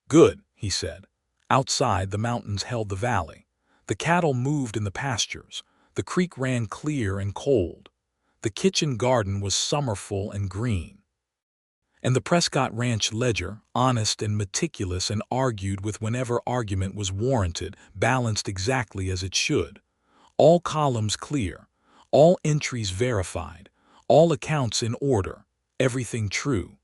Speaker 1: "Good," he said. Outside, the mountains held the valley. The cattle moved in the pastures. The creek ran clear and cold. The kitchen garden was summerful and green. And the Prescott Ranch ledger, honest and meticulous and argued with whenever argument was warranted, balanced exactly as it should. All columns clear, all entries verified, all accounts in order, everything true.